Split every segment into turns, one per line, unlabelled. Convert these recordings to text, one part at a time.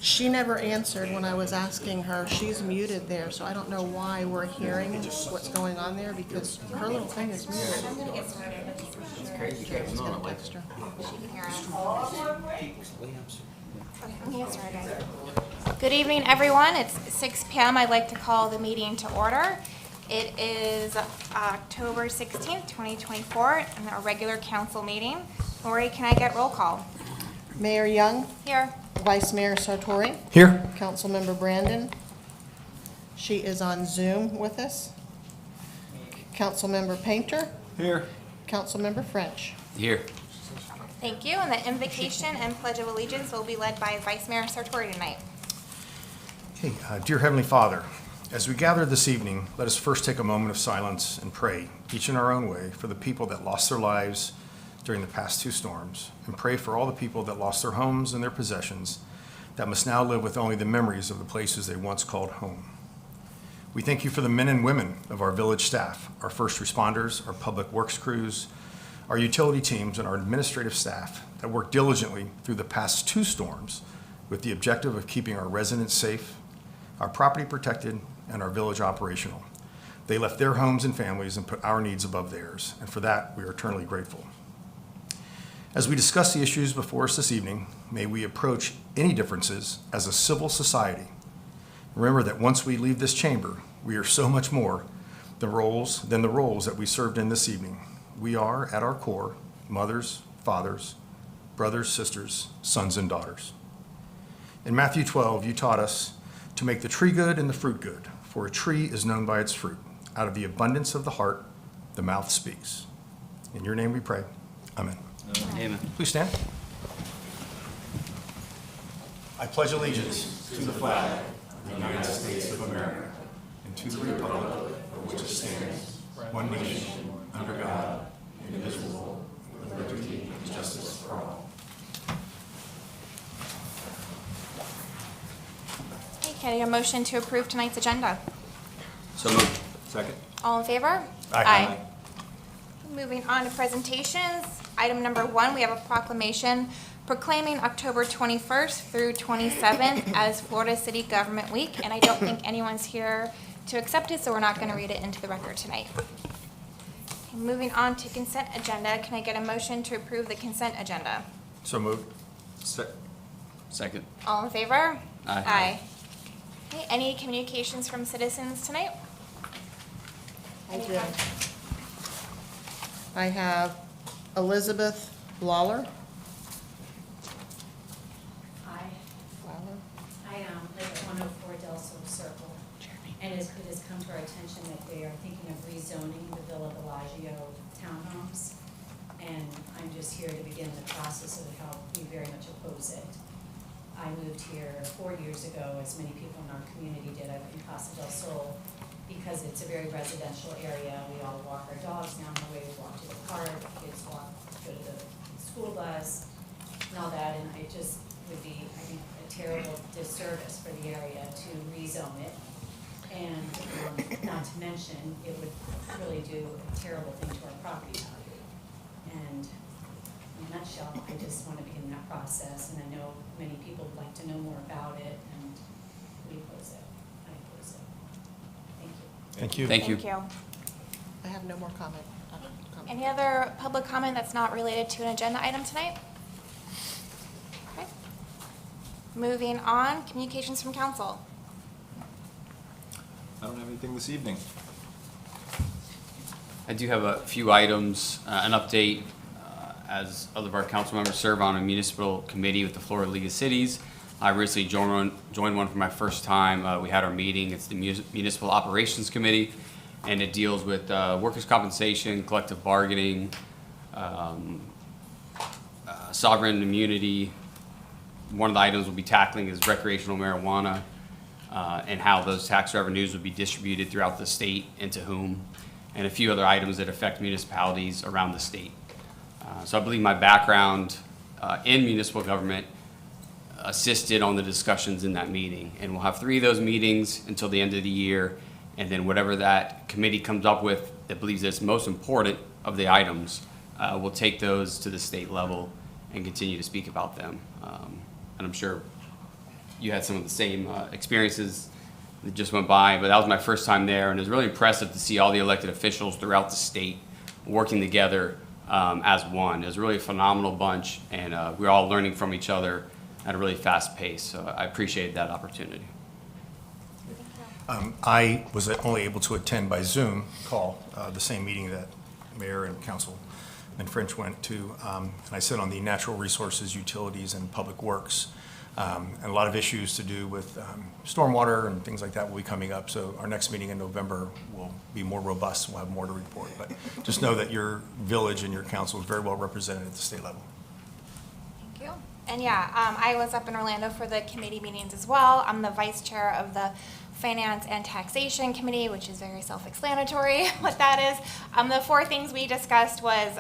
She never answered when I was asking her. She's muted there, so I don't know why we're hearing what's going on there because her little thing is muted.
I'm gonna get started.
It's crazy.
I was gonna text her.
She can hear us. Okay, I'm gonna get started. Good evening, everyone. It's 6 p.m. I'd like to call the meeting to order. It is October 16th, 2024, and our regular council meeting. Lori, can I get roll call?
Mayor Young,
Here.
Vice Mayor Sartory,
Here.
Councilmember Brandon. She is on Zoom with us. Councilmember Painter,
Here.
Councilmember French.
Here.
Thank you. And the invocation and pledge of allegiance will be led by Vice Mayor Sartory tonight.
Okay, dear Heavenly Father, as we gather this evening, let us first take a moment of silence and pray, each in our own way, for the people that lost their lives during the past two storms, and pray for all the people that lost their homes and their possessions that must now live with only the memories of the places they once called home. We thank you for the men and women of our village staff, our first responders, our public works crews, our utility teams, and our administrative staff that worked diligently through the past two storms with the objective of keeping our residents safe, our property protected, and our village operational. They left their homes and families and put our needs above theirs, and for that, we are eternally grateful. As we discuss the issues before us this evening, may we approach any differences as a civil society. Remember that once we leave this chamber, we are so much more than the roles that we served in this evening. We are, at our core, mothers, fathers, brothers, sisters, sons, and daughters. In Matthew 12, you taught us to make the tree good and the fruit good, for a tree is known by its fruit. Out of the abundance of the heart, the mouth speaks. In your name we pray. Amen.
Amen.
Please stand. I pledge allegiance to the flag of the United States of America and to the republic for which it stands, one nation, under God, indivisible, with liberty and justice for all.
Okay, can I get a motion to approve tonight's agenda?
So moved. Second.
All in favor?
Aye.
Moving on to presentations. Item number 1, we have a proclamation proclaiming October 21st through 27th as Florida City Government Week, and I don't think anyone's here to accept it, so we're not going to read it into the record tonight. Okay, moving on to consent agenda, can I get a motion to approve the consent agenda?
So moved.
Second.
All in favor?
Aye.
Okay, any communications from citizens tonight?
I do. I have Elizabeth Lawler.
Hi,
Lawler.
I live at 104 Del Sol Circle, and it has come to our attention that they are thinking of rezoning the Villa Bellagio townhomes, and I'm just here to begin the process of how we very much oppose it. I moved here 4 years ago, as many people in our community did. I live in Casa del Sol, because it's a very residential area. We all walk our dogs down the way, we walk to the park, kids walk, go to the school bus, and all that, and it just would be, I think, a terrible disservice for the area to rezone it. And not to mention, it would really do a terrible thing to our property value. And in a nutshell, I just want to begin that process, and I know many people would like to know more about it, and we oppose it. I oppose it. Thank you.
Thank you.
Thank you.
I have no more comment.
Any other public comment that's not related to an agenda item tonight? Okay. Moving on, communications from council.
I don't have anything this evening.
I do have a few items, an update, as other of our council members serve on a municipal committee with the Florida League of Cities. I recently joined one for my first time. We had our meeting. It's the Municipal Operations Committee, and it deals with workers' compensation, collective bargaining, sovereign immunity. One of the items we'll be tackling is recreational marijuana, and how those tax revenues would be distributed throughout the state and to whom, and a few other items that affect municipalities around the state. So I believe my background in municipal government assisted on the discussions in that meeting. And we'll have 3 of those meetings until the end of the year. And then whatever that committee comes up with that believes it's most important of the items, we'll take those to the state level and continue to speak about them. And I'm sure you had some of the same experiences that just went by, but that was my first time there, and it was really impressive to see all the elected officials throughout the state working together as one. It was really a phenomenal bunch, and we were all learning from each other at a really fast pace, so I appreciated that opportunity.
I was only able to attend by Zoom call the same meeting that Mayor and Councilman French went to, and I sit on the Natural Resources, Utilities, and Public Works. And a lot of issues to do with stormwater and things like that will be coming up. So our next meeting in November will be more robust. We'll have more to report. But just know that your village and your council is very well represented at the state level.
Thank you. And yeah, I was up in Orlando for the committee meetings as well. I'm the vice chair of the Finance and Taxation Committee, which is very self-explanatory what that is. The 4 things we discussed was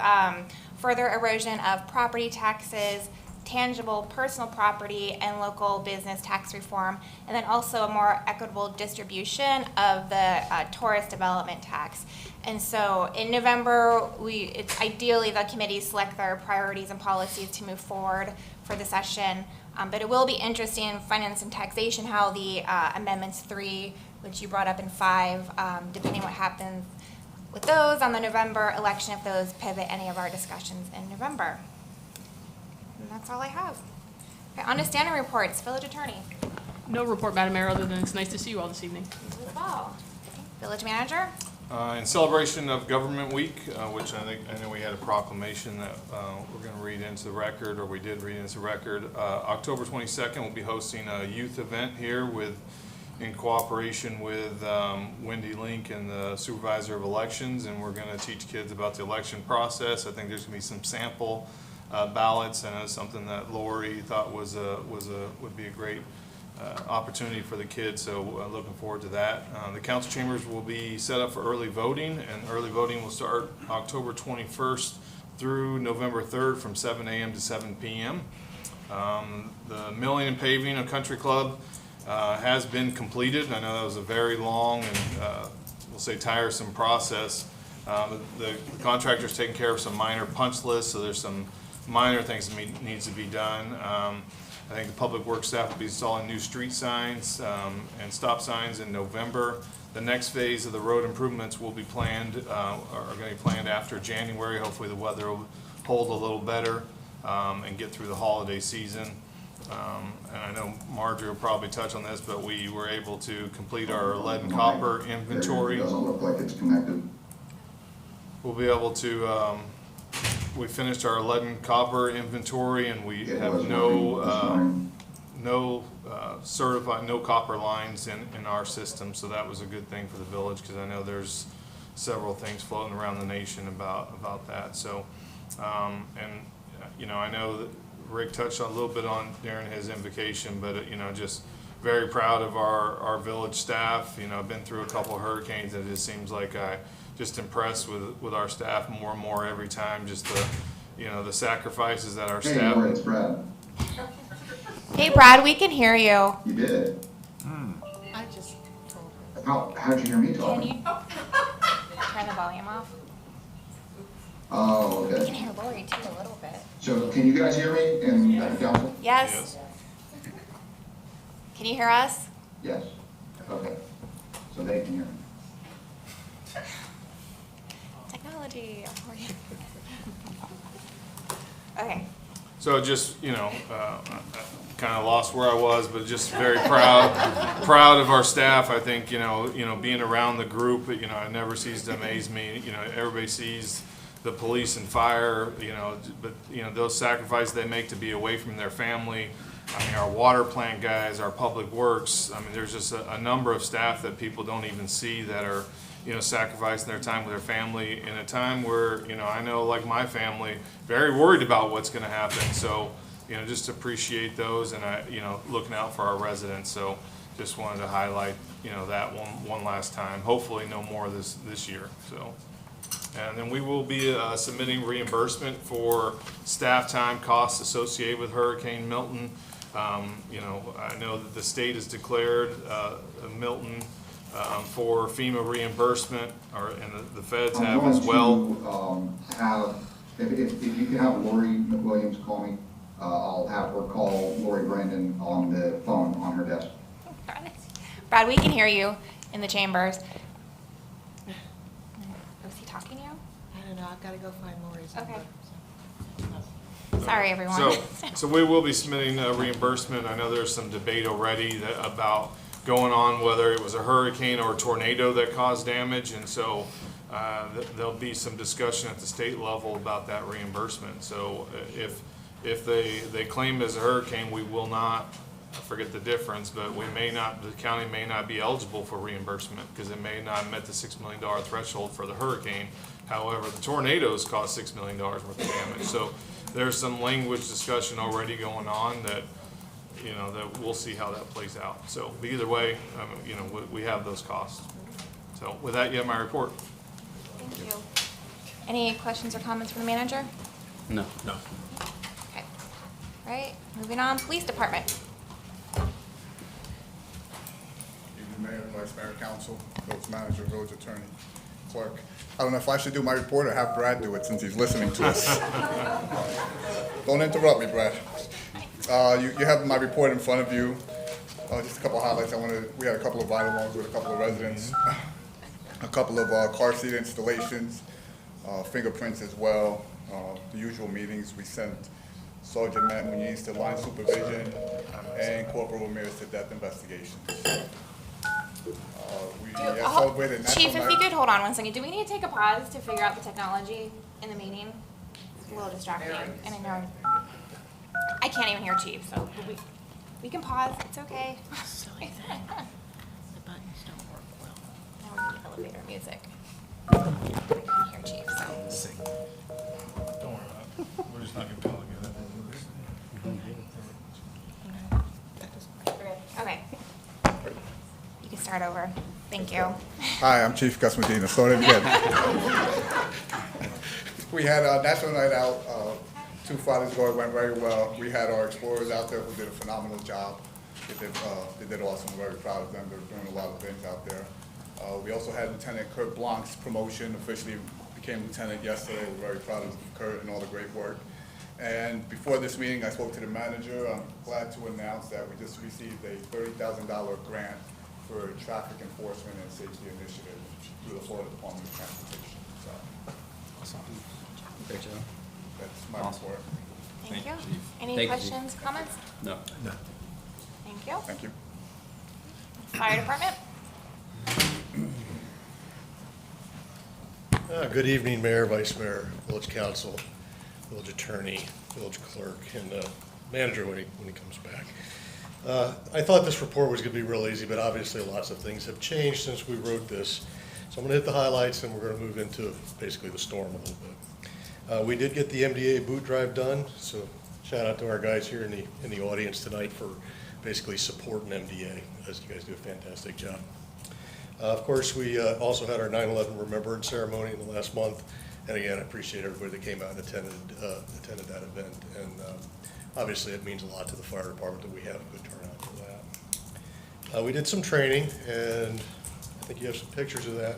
further erosion of property taxes, tangible personal property, and local business tax reform, and then also a more equitable distribution of the tourist development tax. And so in November, it's ideally the committees select their priorities and policies to move forward for the session. But it will be interesting in finance and taxation how the amendments 3, which you brought up, in 5, depending what happens with those on the November election, if those pivot any of our discussions in November. And that's all I have. Okay, on to standing reports. Village Attorney.
No report, Madam Mayor, other than it's nice to see you all this evening.
You as well. Village Manager.
In celebration of Government Week, which I know we had a proclamation that we're going to read into the record, or we did read into the record. October 22nd, we'll be hosting a youth event here in cooperation with Wendy Link and the Supervisor of Elections, and we're going to teach kids about the election process. I think there's going to be some sample ballots, and it's something that Lori thought would be a great opportunity for the kids, so looking forward to that. The council chambers will be set up for early voting, and early voting will start October 21st through November 3rd from 7 a.m. to 7 p.m. The milling and paving of Country Club has been completed. I know that was a very long and we'll say tiresome process. The contractor's taking care of some minor punch lists, so there's some minor things that needs to be done. I think the public works staff will be installing new street signs and stop signs in November. The next phase of the road improvements will be planned, are going to be planned after January. Hopefully the weather will hold a little better and get through the holiday season. And I know Marjorie will probably touch on this, but we were able to complete our lead and copper inventory.
It doesn't look like it's connected.
We'll be able to, we finished our lead and copper inventory, and we have no certified, no copper lines in our system, so that was a good thing for the village, because I know there's several things floating around the nation about that. So, and you know, I know that Rick touched on a little bit on during his invocation, but you know, just very proud of our village staff. You know, I've been through a couple of hurricanes, and it just seems like just impressed with our staff more and more every time. Just the sacrifices that our
Hey,
staff.
Lori, it's Brad.
Hey, Brad, we can hear you.
You did.
I just told her.
How'd you hear me
Can
talking?
you turn the volume off?
Oh,
We can
okay.
hear Lori too a little bit.
So can you guys hear me in council?
Yes? Can you hear us?
Yes. Okay. So they can hear me.
Technology. Okay.
So just, you know, kind of lost where I was, but just very proud of our staff. I think, you know, being around the group, you know, it never ceases to amaze me. You know, everybody sees the police and fire, you know, but, you know, those sacrifices they make to be away from their family. I mean, our water plant guys, our public works, I mean, there's just a number of staff that people don't even see that are, you know, sacrificing their time with their family in a time where, you know, I know, like my family, very worried about what's going to happen. So, you know, just appreciate those, and you know, looking out for our residents. So, just wanted to highlight, you know, that one last time. Hopefully, no more this year. So, And then we will be submitting reimbursement for staff time costs associated with Hurricane Milton. You know, I know that the state has declared Milton for FEMA reimbursement, and the feds have as well.
If you can have Lori Williams call me, I'll have her call Lori Brandon on the phone on her desk.
Brad, we can hear you in the chambers. Was he talking to you?
I don't know, I've gotta go find Lori's
Okay.
number.
Sorry, everyone.
So we will be submitting reimbursement. I know there's some debate already about going on whether it was a hurricane or a tornado that caused damage, and so there'll be some discussion at the state level about that reimbursement. So if they claim it as a hurricane, we will not, I forget the difference, but the county may not be eligible for reimbursement because it may not have met the $6 million threshold for the hurricane. However, the tornadoes caused $6 million worth of damage. So there's some language discussion already going on that, you know, that we'll see how that plays out. So either way, you know, we have those costs. So with that, you have my report.
Thank you. Any questions or comments from the manager?
No.
Okay. All right, moving on, police department.
Evening, Mayor, Vice Mayor, Council, Village Manager, Village Attorney, Clerk. I don't know if I should do my report or have Brad do it since he's listening to us. Don't interrupt me, Brad. You have my report in front of you. Just a couple of highlights. We had a couple of vital ones with a couple of residents, a couple of car seat installations, fingerprints as well, the usual meetings. We sent Sergeant Matt Muniz to line supervision and Corporal Ramirez to death investigations. We celebrated National
Chief, if
Night-
you could hold on one second. Do we need to take a pause to figure out the technology in the meeting? It's a little distracting, and I know I can't even hear Chief, so we can pause. It's okay.
Silly thing. The buttons don't work well.
Now we need elevator music. I can hear Chief, so.
Don't worry about it. We're just not going to call
Okay. You can start over. Thank you.
Hi, I'm Chief Gus Medina. Start it again. We had a National Night Out 2 Fridays ago. It went very well. We had our explorers out there who did a phenomenal job. They did awesome. We're very proud of them. They're doing a lot of things out there. We also had Lieutenant Kurt Blanc's promotion. Officially became lieutenant yesterday. We're very proud of Kurt and all the great work. And before this meeting, I spoke to the manager. I'm glad to announce that we just received a $30,000 grant for traffic enforcement and safety initiative through the Florida Department of Transportation. So
Great job.
that's my report.
Thank you.
Chief.
Any
Thank you,
questions, comments?
No.
Thank you.
Thank you.
Fire department?
Good evening, Mayor, Vice Mayor, Village Council, Village Attorney, Village Clerk, and Manager when he comes back. I thought this report was going to be real easy, but obviously lots of things have changed since we wrote this. So I'm going to hit the highlights, and we're going to move into basically the storm a little bit. We did get the MDA boot drive done, so shout out to our guys here in the audience tonight for basically supporting MDA, as you guys do a fantastic job. Of course, we also had our 9/11 Remembrance Ceremony in the last month, and again, I appreciate everybody that came out and attended that event, and obviously it means a lot to the fire department that we have a good turnout for that. We did some training, and I think you have some pictures of that.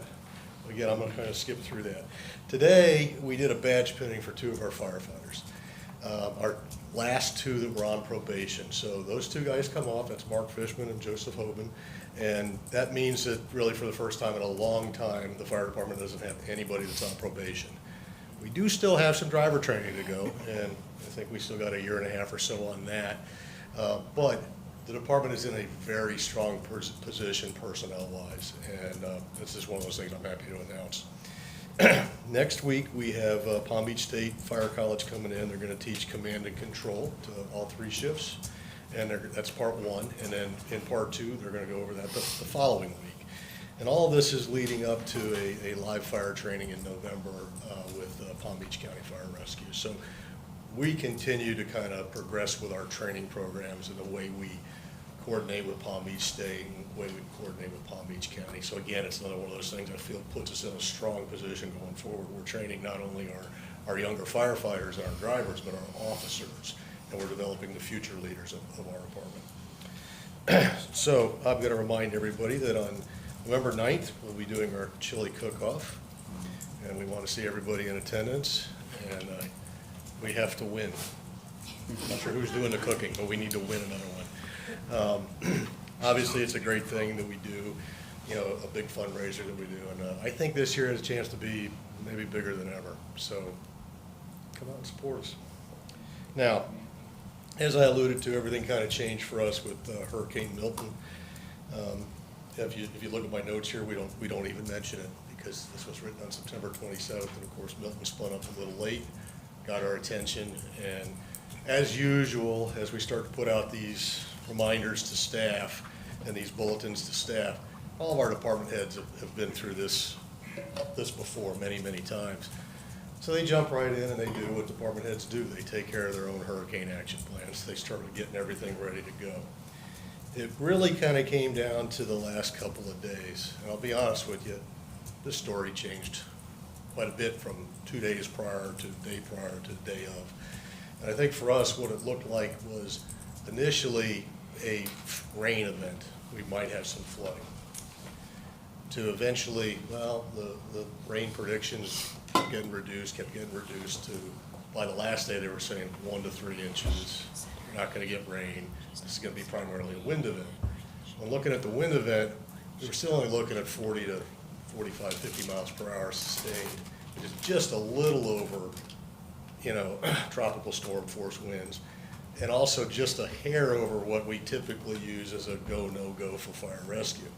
Again, I'm going to kind of skip through that. Today, we did a badge pinning for 2 of our firefighters. Our last 2 that were on probation. So those 2 guys come off, that's Mark Fishman and Joseph Hoban. And that means that really for the first time in a long time, the fire department doesn't have anybody that's on probation. We do still have some driver training to go, and I think we still got a year and a half or so on that. But the department is in a very strong position personnel-wise, and this is one of those things I'm happy to announce. Next week, we have Palm Beach State Fire College coming in. They're going to teach command and control to all 3 shifts, and that's part 1. And then in part 2, they're going to go over that the following week. And all of this is leading up to a live fire training in November with Palm Beach County Fire Rescue. So we continue to kind of progress with our training programs and the way we coordinate with Palm Beach State and the way we coordinate with Palm Beach County. So again, it's another one of those things I feel puts us in a strong position going forward. We're training not only our younger firefighters and our drivers, but our officers, and we're developing the future leaders of our department. So I'm going to remind everybody that on November 9th, we'll be doing our chili cook-off, and we want to see everybody in attendance, and we have to win. I'm not sure who's doing the cooking, but we need to win another one. Obviously, it's a great thing that we do, you know, a big fundraiser that we do, and I think this year has a chance to be maybe bigger than ever, so come out and support us. Now, as I alluded to, everything kind of changed for us with Hurricane Milton. If you look at my notes here, we don't even mention it because this was written on September 27th, and of course Milton spun up a little late, got our attention, and as usual, as we start to put out these reminders to staff and these bulletins to staff, all of our department heads have been through this before many, many times. So they jump right in and they do what department heads do. They take care of their own hurricane action plans. They started getting everything ready to go. It really kind of came down to the last couple of days. And I'll be honest with you, this story changed quite a bit from 2 days prior to the day prior to the day of. And I think for us, what it looked like was initially a rain event. We might have some flooding. To eventually, well, the rain predictions kept getting reduced to, by the last day, they were saying 1 to 3 inches. You're not going to get rain. This is going to be primarily a wind event. When looking at the wind event, we were still only looking at 40 to 45, 50 miles per hour sustained, which is just a little over, you know, tropical storm force winds, and also just a hair over what we typically use as a go, no-go for fire rescue.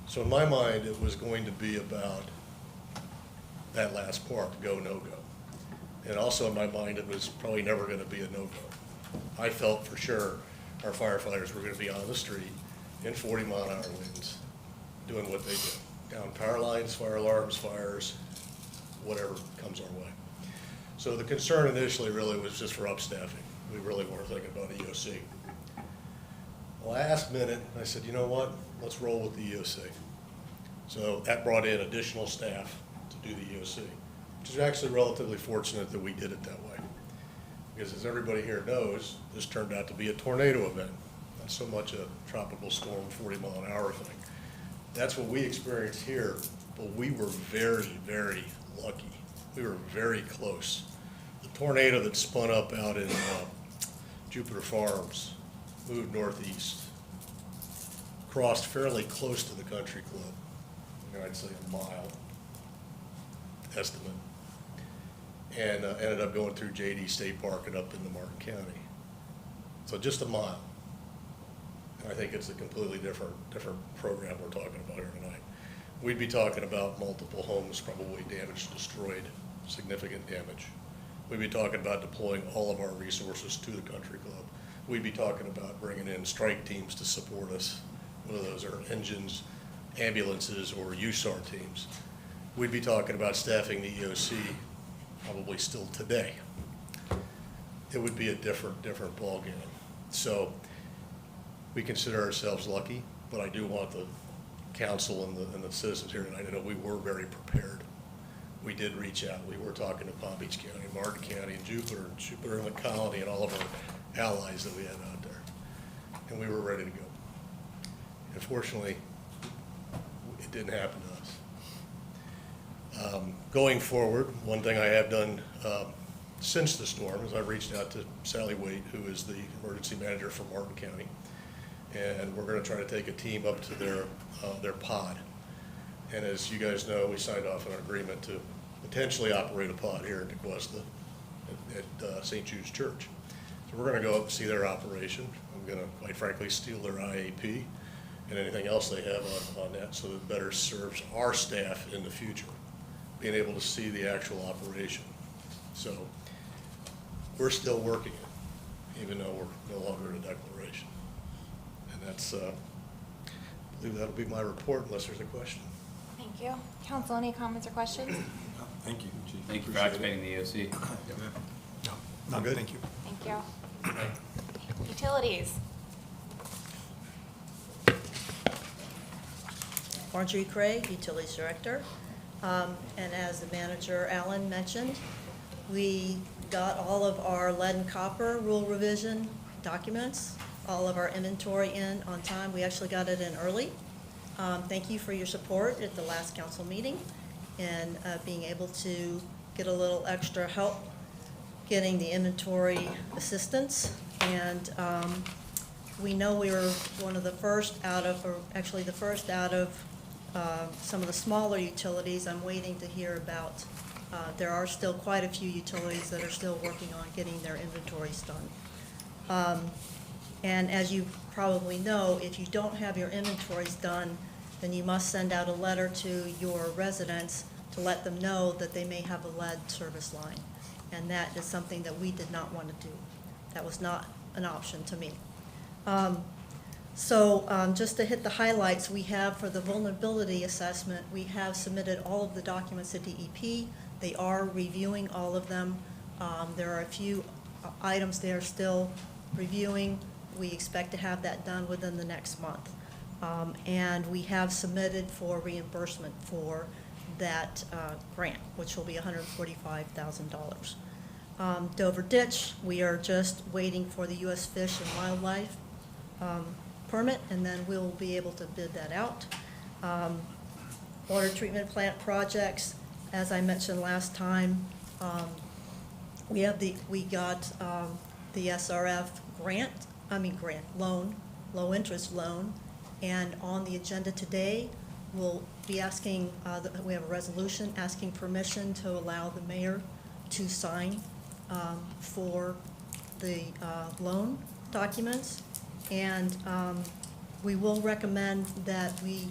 So in my mind, it was going to be about that last part, go, no-go. And also in my mind, it was probably never going to be a no-go. I felt for sure our firefighters were going to be on the street in 40-mile-an-hour winds, doing what they do. Down power lines, fire alarms, fires, whatever comes our way. So the concern initially really was just for upstaffing. We really weren't thinking about EOC. Last minute, I said, you know what, let's roll with the EOC. So that brought in additional staff to do the EOC, which is actually relatively fortunate that we did it that way. Because as everybody here knows, this turned out to be a tornado event, not so much a tropical storm 40-mile-an-hour thing. That's what we experienced here, but we were very, very lucky. We were very close. The tornado that spun up out in Jupiter Farms moved northeast, crossed fairly close to the country club, and I'd say a mile estimate, and ended up going through JD State Park and up into Martin County. So just a mile. I think it's a completely different program we're talking about here tonight. We'd be talking about multiple homes probably damaged, destroyed, significant damage. We'd be talking about deploying all of our resources to the country club. We'd be talking about bringing in strike teams to support us, whether those are engines, ambulances, or USAR teams. We'd be talking about staffing the EOC probably still today. It would be a different ballgame. So we consider ourselves lucky, but I do want the council and the citizens here tonight to know we were very prepared. We did reach out. We were talking to Palm Beach County, Martin County, and Jupiter and the Colony, and all of our allies that we had out there. And we were ready to go. Unfortunately, it didn't happen to us. Going forward, one thing I have done since the storm is I've reached out to Sally Waite, who is the emergency manager for Martin County, and we're going to try to take a team up to their pod. And as you guys know, we signed off on an agreement to potentially operate a pod here in DeQuesta at St. Jude's Church. So we're going to go up and see their operation. I'm going to, quite frankly, steal their IAP and anything else they have on that so that it better serves our staff in the future, being able to see the actual operation. So we're still working it, even though we're no longer in a declaration. And that's, I believe that'll be my report unless there's a question.
Thank you. Council, any comments or questions?
Thank you, Chief.
Thank you for activating the EOC.
No,
Good.
thank you.
Thank you. Utilities.
Marjorie Craig, Utilities Director. And as the manager, Alan, mentioned, we got all of our lead and copper rule revision documents, all of our inventory in on time. We actually got it in early. Thank you for your support at the last council meeting and being able to get a little extra help getting the inventory assistance. And we know we were one of the first out of, or actually the first out of some of the smaller utilities. I'm waiting to hear about, there are still quite a few utilities that are still working on getting their inventories done. And as you probably know, if you don't have your inventories done, then you must send out a letter to your residents to let them know that they may have a lead service line. And that is something that we did not want to do. That was not an option to me. Just to hit the highlights, we have for the vulnerability assessment, we have submitted all of the documents to DEP. They are reviewing all of them. There are a few items they are still reviewing. We expect to have that done within the next month. And we have submitted for reimbursement for that grant, which will be $145,000. Dover Ditch, we are just waiting for the U.S. Fish and Wildlife permit, and then we'll be able to bid that out. Water treatment plant projects, as I mentioned last time, we got the SRF loan, low interest loan, and on the agenda today, we'll be asking, we have a resolution asking permission to allow the mayor to sign for the loan documents. And we will recommend that the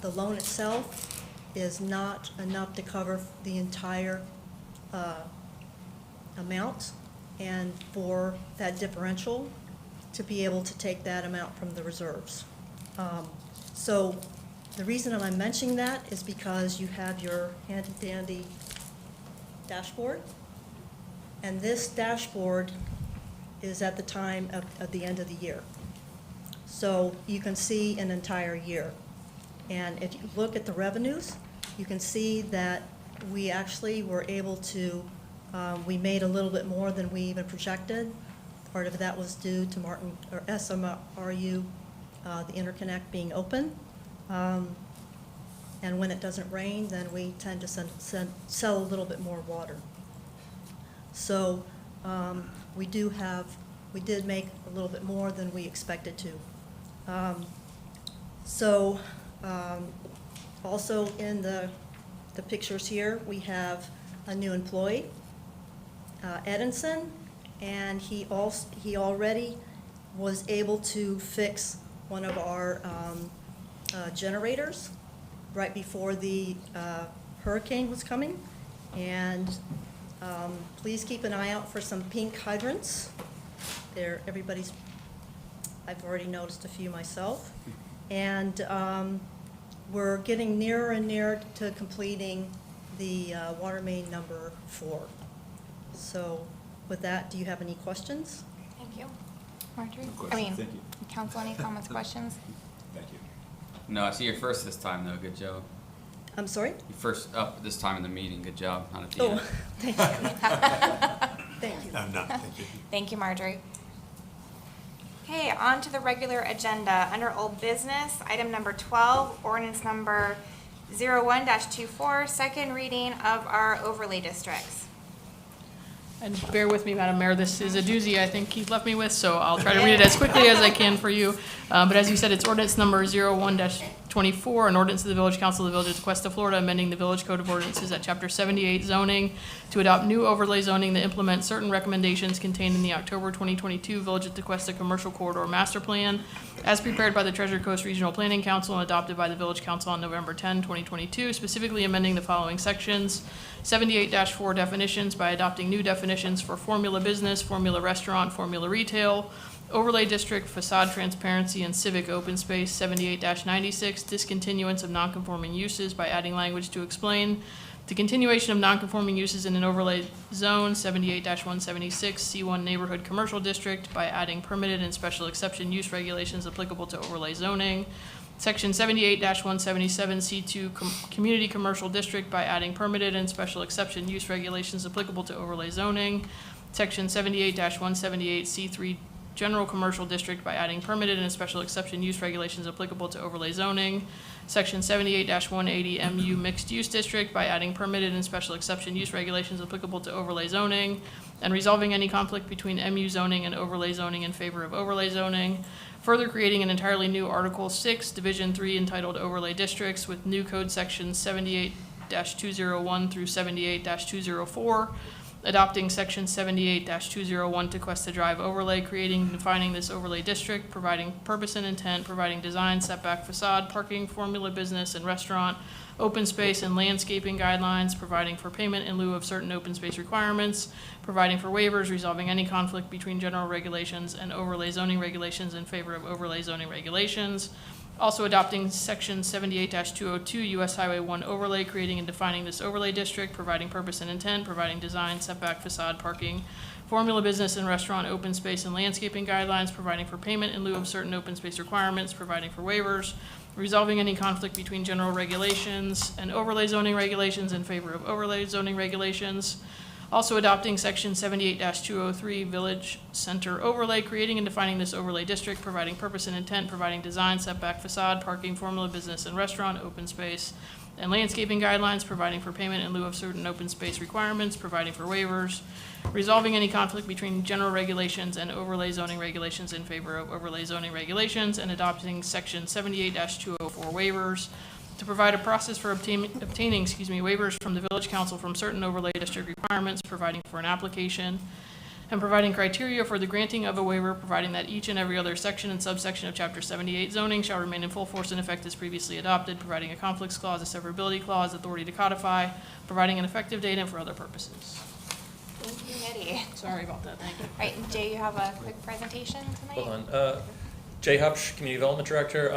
loan itself is not enough to cover the entire amount, and for that differential to be able to take that amount from the reserves. So the reason I'm mentioning that is because you have your handy dandy dashboard, and this dashboard is at the time of the end of the year. So you can see an entire year. And if you look at the revenues, you can see that we actually were able to, we made a little bit more than we even projected. Part of that was due to SMRU, the interconnect being open. And when it doesn't rain, then we tend to sell a little bit more water. So we did make a little bit more than we expected to. Also in the pictures here, we have a new employee, Edinson, and he already was able to fix one of our generators right before the hurricane was coming. And please keep an eye out for some pink hydrants. I've already noticed a few myself. And we're getting nearer and nearer to completing the water main number 4. So with that, do you have any questions?
Thank you. Marjorie?
Thank you.
Council, any comments, questions?
Thank you.
No, I see you're first this time, though. Good job.
I'm sorry?
You're first up this time in the meeting. Good job. Not at the
Oh,
end.
thank you. Thank you.
I'm not, thank you.
Thank you, Marjorie. Okay, on to the regular agenda. Under old business, item number 12, ordinance number 01-24, second reading of our overlay districts.
And bear with me, Madam Mayor, this is a doozy I think Keith left me with, so I'll try to read it as quickly as I can for you. But as you said, it's ordinance number 01-24, an ordinance of the Village Council of the Village of Cuesta, Florida, amending the Village Code of Ordinances at Chapter 78 zoning to adopt new overlay zoning that implements certain recommendations contained in the October 2022 Village of Tequesta Commercial Corridor Master Plan, as prepared by the Treasure Coast Regional Planning Council and adopted by the Village Council on November 10, 2022, specifically amending the following sections: 78-4 definitions by adopting new definitions for formula business, formula restaurant, formula retail, overlay district, facade transparency, and civic open space. 78-96 discontinuance of nonconforming uses by adding language to explain the continuation of nonconforming uses in an overlay zone. 78-176 C1 neighborhood commercial district by adding permitted and special exception use regulations applicable to overlay zoning. Section 78-177C2 Community Commercial District by adding permitted and special exception use regulations applicable to overlay zoning. Section 78-178C3 General Commercial District by adding permitted and special exception use regulations applicable to overlay zoning. Section 78-180 MU Mixed Use District by adding permitted and special exception use regulations applicable to overlay zoning, and resolving any conflict between MU zoning and overlay zoning in favor of overlay zoning. Further creating an entirely new Article 6, Division 3 entitled Overlay Districts with new code sections 78-201 through 78-204. Adopting section 78-201 to Cuesta Drive overlay, creating and defining this overlay district, providing purpose and intent, providing design, setback, facade, parking, formula, business, and restaurant, open space and landscaping guidelines, providing for payment in lieu of certain open space requirements, providing for waivers, resolving any conflict between general regulations and overlay zoning regulations in favor of overlay zoning regulations. Also adopting section 78-202 US Highway 1 overlay, creating and defining this overlay district, providing purpose and intent, providing design, setback, facade, parking, formula, business, and restaurant, open space, and landscaping guidelines, providing for payment in lieu of certain open space requirements, providing for waivers, resolving any conflict between general regulations and overlay zoning regulations in favor of overlay zoning regulations. Also adopting section 78-203 Village Center overlay, creating and defining this overlay district, providing purpose and intent, providing design, setback, facade, parking, formula, business, and restaurant, open space, and landscaping guidelines, providing for payment in lieu of certain open space requirements, providing for waivers, resolving any conflict between general regulations and overlay zoning regulations in favor of overlay zoning regulations, and adopting section 78-204 waivers, to provide a process for obtaining waivers from the village council from certain overlay district requirements, providing for an application, and providing criteria for the granting of a waiver, providing that each and every other section and subsection of Chapter 78 zoning shall remain in full force and effect as previously adopted, providing a conflicts clause, a severability clause, authority to codify, providing an effective date, and for other purposes.
Thank you, Eddie.
Sorry about that, thank you.
All right, Jay, you have a quick presentation tonight?
Hold on. Jay Hupsch, Community Development Director.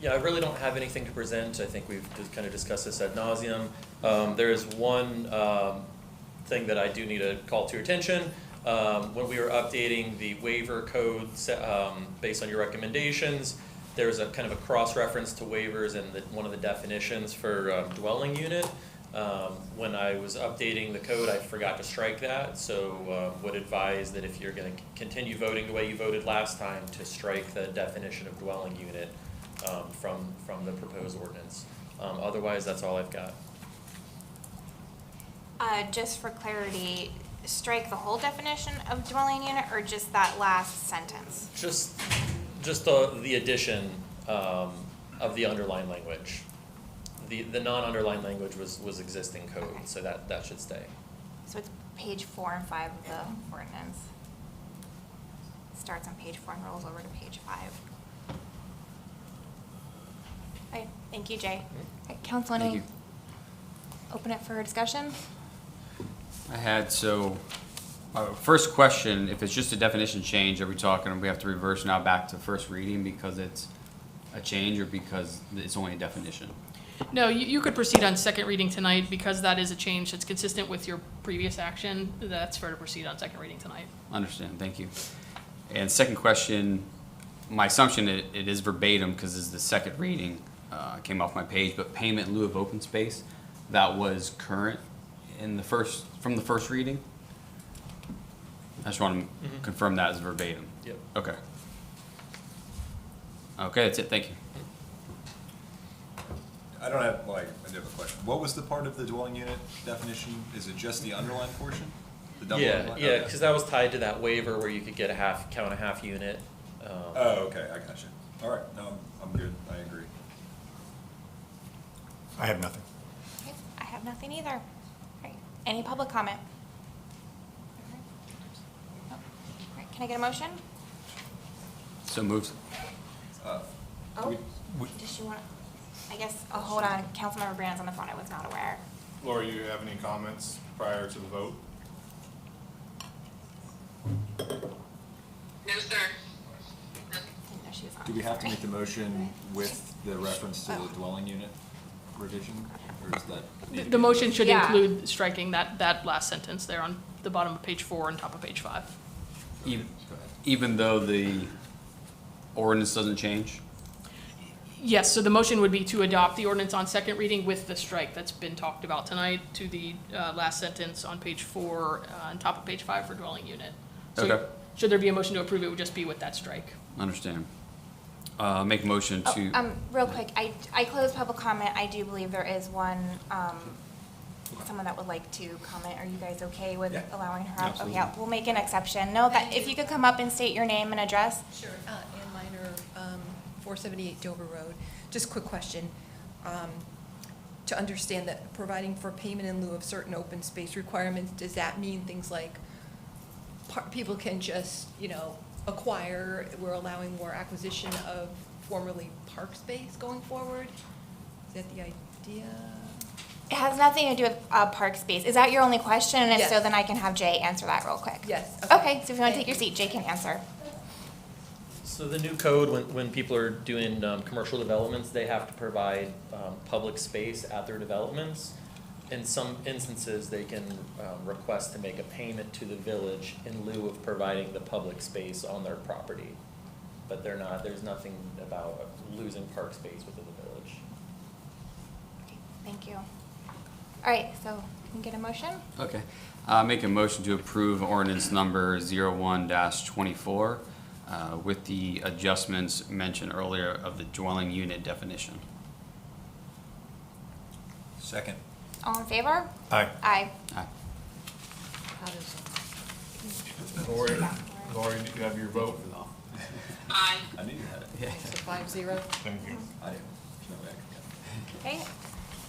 Yeah, I really don't have anything to present. I think we've just kind of discussed this ad nauseum. There is one thing that I do need to call to your attention. When we were updating the waiver code based on your recommendations, there's a kind of a cross-reference to waivers and one of the definitions for dwelling unit. When I was updating the code, I forgot to strike that, so would advise that if you're going to continue voting the way you voted last time, to strike the definition of dwelling unit from the proposed ordinance. Otherwise, that's all I've got.
Just for clarity, strike the whole definition of dwelling unit or just that last sentence?
Just the addition of the underlined language. The non-underlined language was existing code,
Okay.
so that should stay.
So it's page 4 and 5 of the ordinance. Starts on page 4 and rolls over to page 5. All right, thank you, Jay. All right, Council,
Thank
any,
you.
open it for discussion?
I had, first question, if it's just a definition change, are we talking, we have to reverse now back to first reading because it's a change or because it's only a definition?
No, you could proceed on second reading tonight because that is a change that's consistent with your previous action. That's fair to proceed on second reading tonight.
Understand, thank you. And second question, my assumption it is verbatim because it's the second reading, came off my page, but payment in lieu of open space, that was current in from the first reading? I just want to confirm that as verbatim.
Yep.
Okay. Okay, that's it, thank you.
I don't have, I do have a question. What was the part of the dwelling unit definition? Is it just the underlined portion? The double
Yeah,
underline?
yeah,
Okay.
because that was tied to that waiver where you could get count a half unit.
Oh, okay, I got you. All right, no, I'm good, I agree.
I have nothing.
Okay, I have nothing either. All right, any public comment? All right, can I get a motion?
So moved.
Oh, does she want, I guess, oh, hold on, Councilmember Brandon's on the phone, I was not aware.
Laura, you have any comments prior to the vote?
No, sir.
Didn't know she was on.
Do we have to
Sorry.
make the motion with the reference to the dwelling unit revision, or is that? need to be
The motion should
Yeah.
include striking that last sentence there on the bottom of page 4 and top of page 5.
Even though the ordinance doesn't change?
Yes, so the motion would be to adopt the ordinance on second reading with the strike that's been talked about tonight to the last sentence on page 4, on top of page 5 for dwelling unit. So
Okay.
should there be a motion to approve, it would just be with that strike.
Understand. Make a motion to,
Real quick, I closed public comment. I do believe there is one, someone that would like to comment. Are you guys okay with allowing her up? Okay, we'll make an exception. No, that, if you could come up and state your name and address.
Sure, Ann Minor, 478 Dover Road. Just a quick question. To understand that providing for payment in lieu of certain open space requirements, does that mean things like people can just, acquire, we're allowing more acquisition of formerly park space going forward? Is that the idea?
It has nothing to do with park space. Is that your only question? And if so,
Yes.
then I can have Jay answer that real quick.
Yes.
Okay, so if you want to take your seat, Jay can answer.
So the new code, when people are doing commercial developments, they have to provide public space at their developments. In some instances, they can request to make a payment to the village in lieu of providing the public space on their property. But there's nothing about losing park space within the village.
Thank you. All right, so can we get a motion?
okay. Make a motion to approve ordinance number 01-24 with the adjustments mentioned earlier of the dwelling unit definition.
Second.
All in favor?
Aye.
Aye.
Aye.
Lori, do you have your vote?
I knew you had it.
So 5-0.
Thank you.
I didn't.
Okay.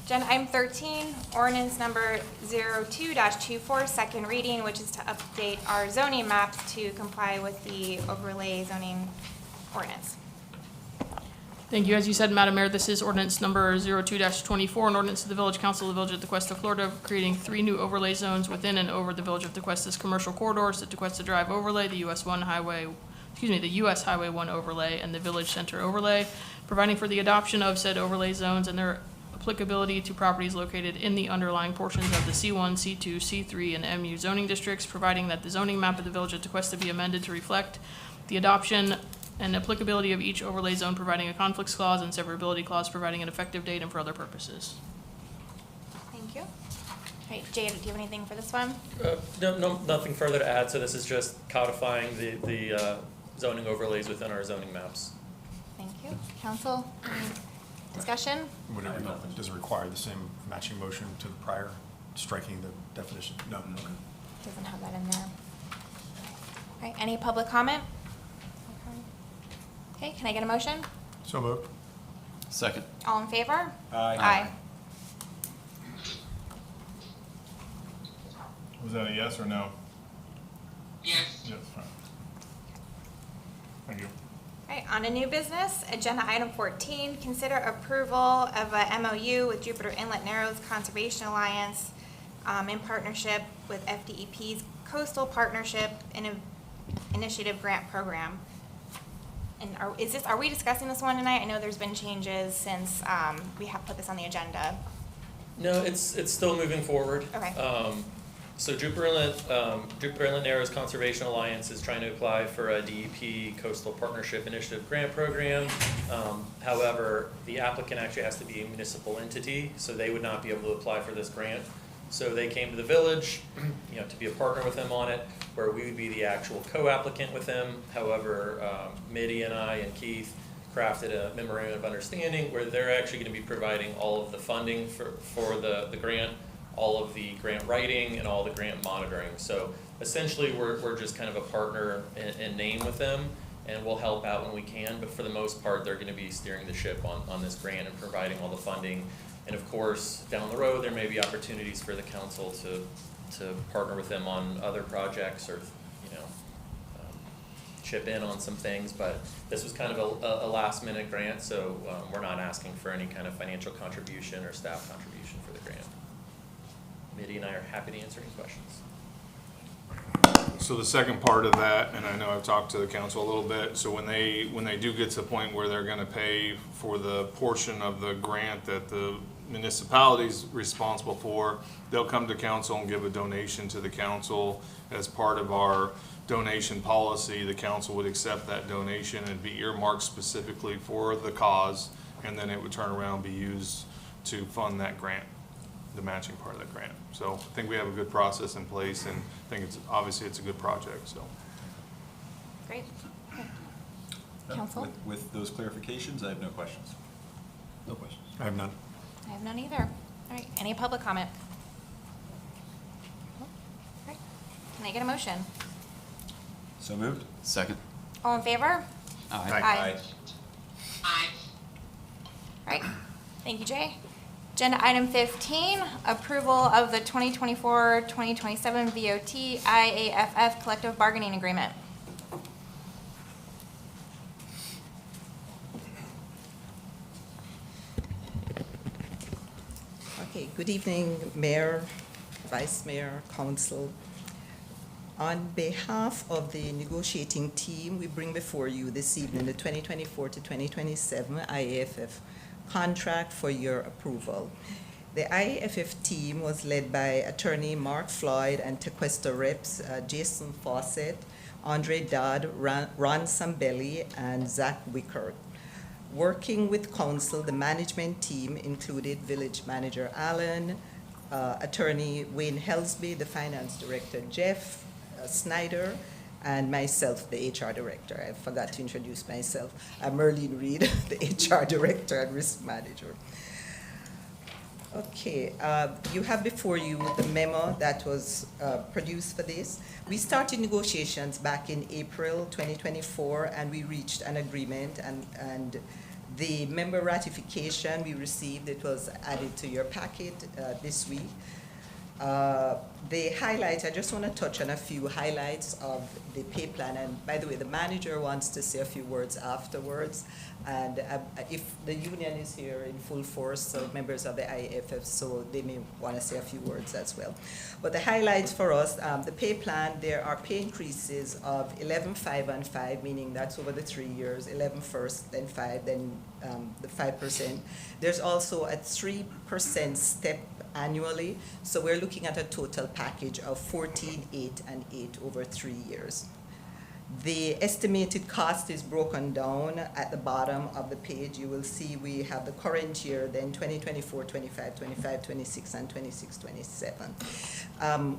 Agenda item 13, ordinance number 02-24, second reading, which is to update our zoning maps to comply with the overlay zoning ordinance.
Thank you. As you said, Madam Mayor, this is ordinance number 02-24, an ordinance of the Village Council of the Village of Tequesta, Florida, creating 3 new overlay zones within and over the Village of Tequesta's commercial corridors, the Tequesta Drive overlay, the US Highway 1 overlay, and the Village Center overlay, providing for the adoption of said overlay zones and their applicability to properties located in the underlying portions of the C1, C2, C3, and MU zoning districts, providing that the zoning map of the Village of Tequesta be amended to reflect the adoption and applicability of each overlay zone, providing a conflicts clause and severability clause, providing an effective date, and for other purposes.
Thank you. All right, Jay, do you have anything for this one?
No, nothing further to add. So this is just codifying the zoning overlays within our zoning maps.
Thank you. Council, any discussion?
Does it require the same matching motion to the prior, striking the definition? No. Okay.
Doesn't have that in there. All right, any public comment? Okay, can I get a motion?
So moved.
Second.
All in favor?
Aye.
Was that a yes or no?
Yes.
Yes, fine. Thank you.
All right, on to new business. Agenda item 14, consider approval of a MOU with Jupiter Inlet Narrows Conservation Alliance in partnership with FDEP's Coastal Partnership Initiative Grant Program. And are we discussing this one tonight? I know there's been changes since we have put this on the agenda.
No, it's still moving forward.
Okay.
So Jupiter Inlet Narrows Conservation Alliance is trying to apply for a DEP Coastal Partnership Initiative Grant Program. However, the applicant actually has to be a municipal entity, so they would not be able to apply for this grant. So they came to the village, to be a partner with them on it, where we would be the actual co-applicant with them. However, Mitty and I and Keith crafted a memorandum of understanding where they're actually going to be providing all of the funding for the grant, all of the grant writing, and all the grant monitoring. So essentially, we're just kind of a partner in name with them, and we'll help out when we can. But for the most part, they're going to be steering the ship on this grant and providing all the funding. And of course, down the road, there may be opportunities for the council to partner with them on other projects or, chip in on some things. But this was kind of a last minute grant, so we're not asking for any kind of financial contribution or staff contribution for the grant. Mitty and I are happy to answer any questions.
So the second part of that, and I know I've talked to the council a little bit, so when they do get to the point where they're gonna pay for the portion of the grant that the municipality's responsible for, they'll come to council and give a donation to the council. As part of our donation policy, the council would accept that donation and be earmarked specifically for the cause, and then it would turn around and be used to fund that grant, the matching part of that grant. So I think we have a good process in place, and I think obviously it's a good project, so.
Great.
No,
Counsel?
With those clarifications, I have no questions. No questions.
I have none.
I have none either. All right, any public comment? All right, can I get a motion?
So moved?
Second.
All in favor?
Aye.
All right, thank you, Jay. Agenda item 15, approval of the 2024-2027 VOT IAFF collective bargaining agreement.
Okay, good evening, Mayor, Vice Mayor, Council. On behalf of the negotiating team, we bring before you this evening the 2024 to 2027 IAFF contract for your approval. The IAFF team was led by attorney Mark Floyd and Tequesta reps Jason Fawcett, Andre Dodd, Ron Sambelli, and Zach Wickert. Working with council, the management team included Village Manager Allen, attorney Wayne Helsby, the finance director Jeff Snyder, and myself, the HR director. I forgot to introduce myself. I'm Merlene Reed, the HR director and risk manager. Okay, you have before you the memo that was produced for this. We started negotiations back in April 2024, and we reached an agreement, and the member ratification we received, it was added to your packet this week. The highlights, I just want to touch on a few highlights of the pay plan. And by the way, the manager wants to say a few words afterwards. And if the union is here in full force, so members of the IAFF, so they may want to say a few words as well. But the highlights for us, the pay plan, there are pay increases of 11, 5, and 5, meaning that's over the 3 years, 11 first, then 5, then the 5%. There's also a 3% step annually, so we're looking at a total package of 14, 8, and 8 over 3 years. The estimated cost is broken down at the bottom of the page. You will see we have the current year, then 2024, 25, 25, 26, and 26, 27.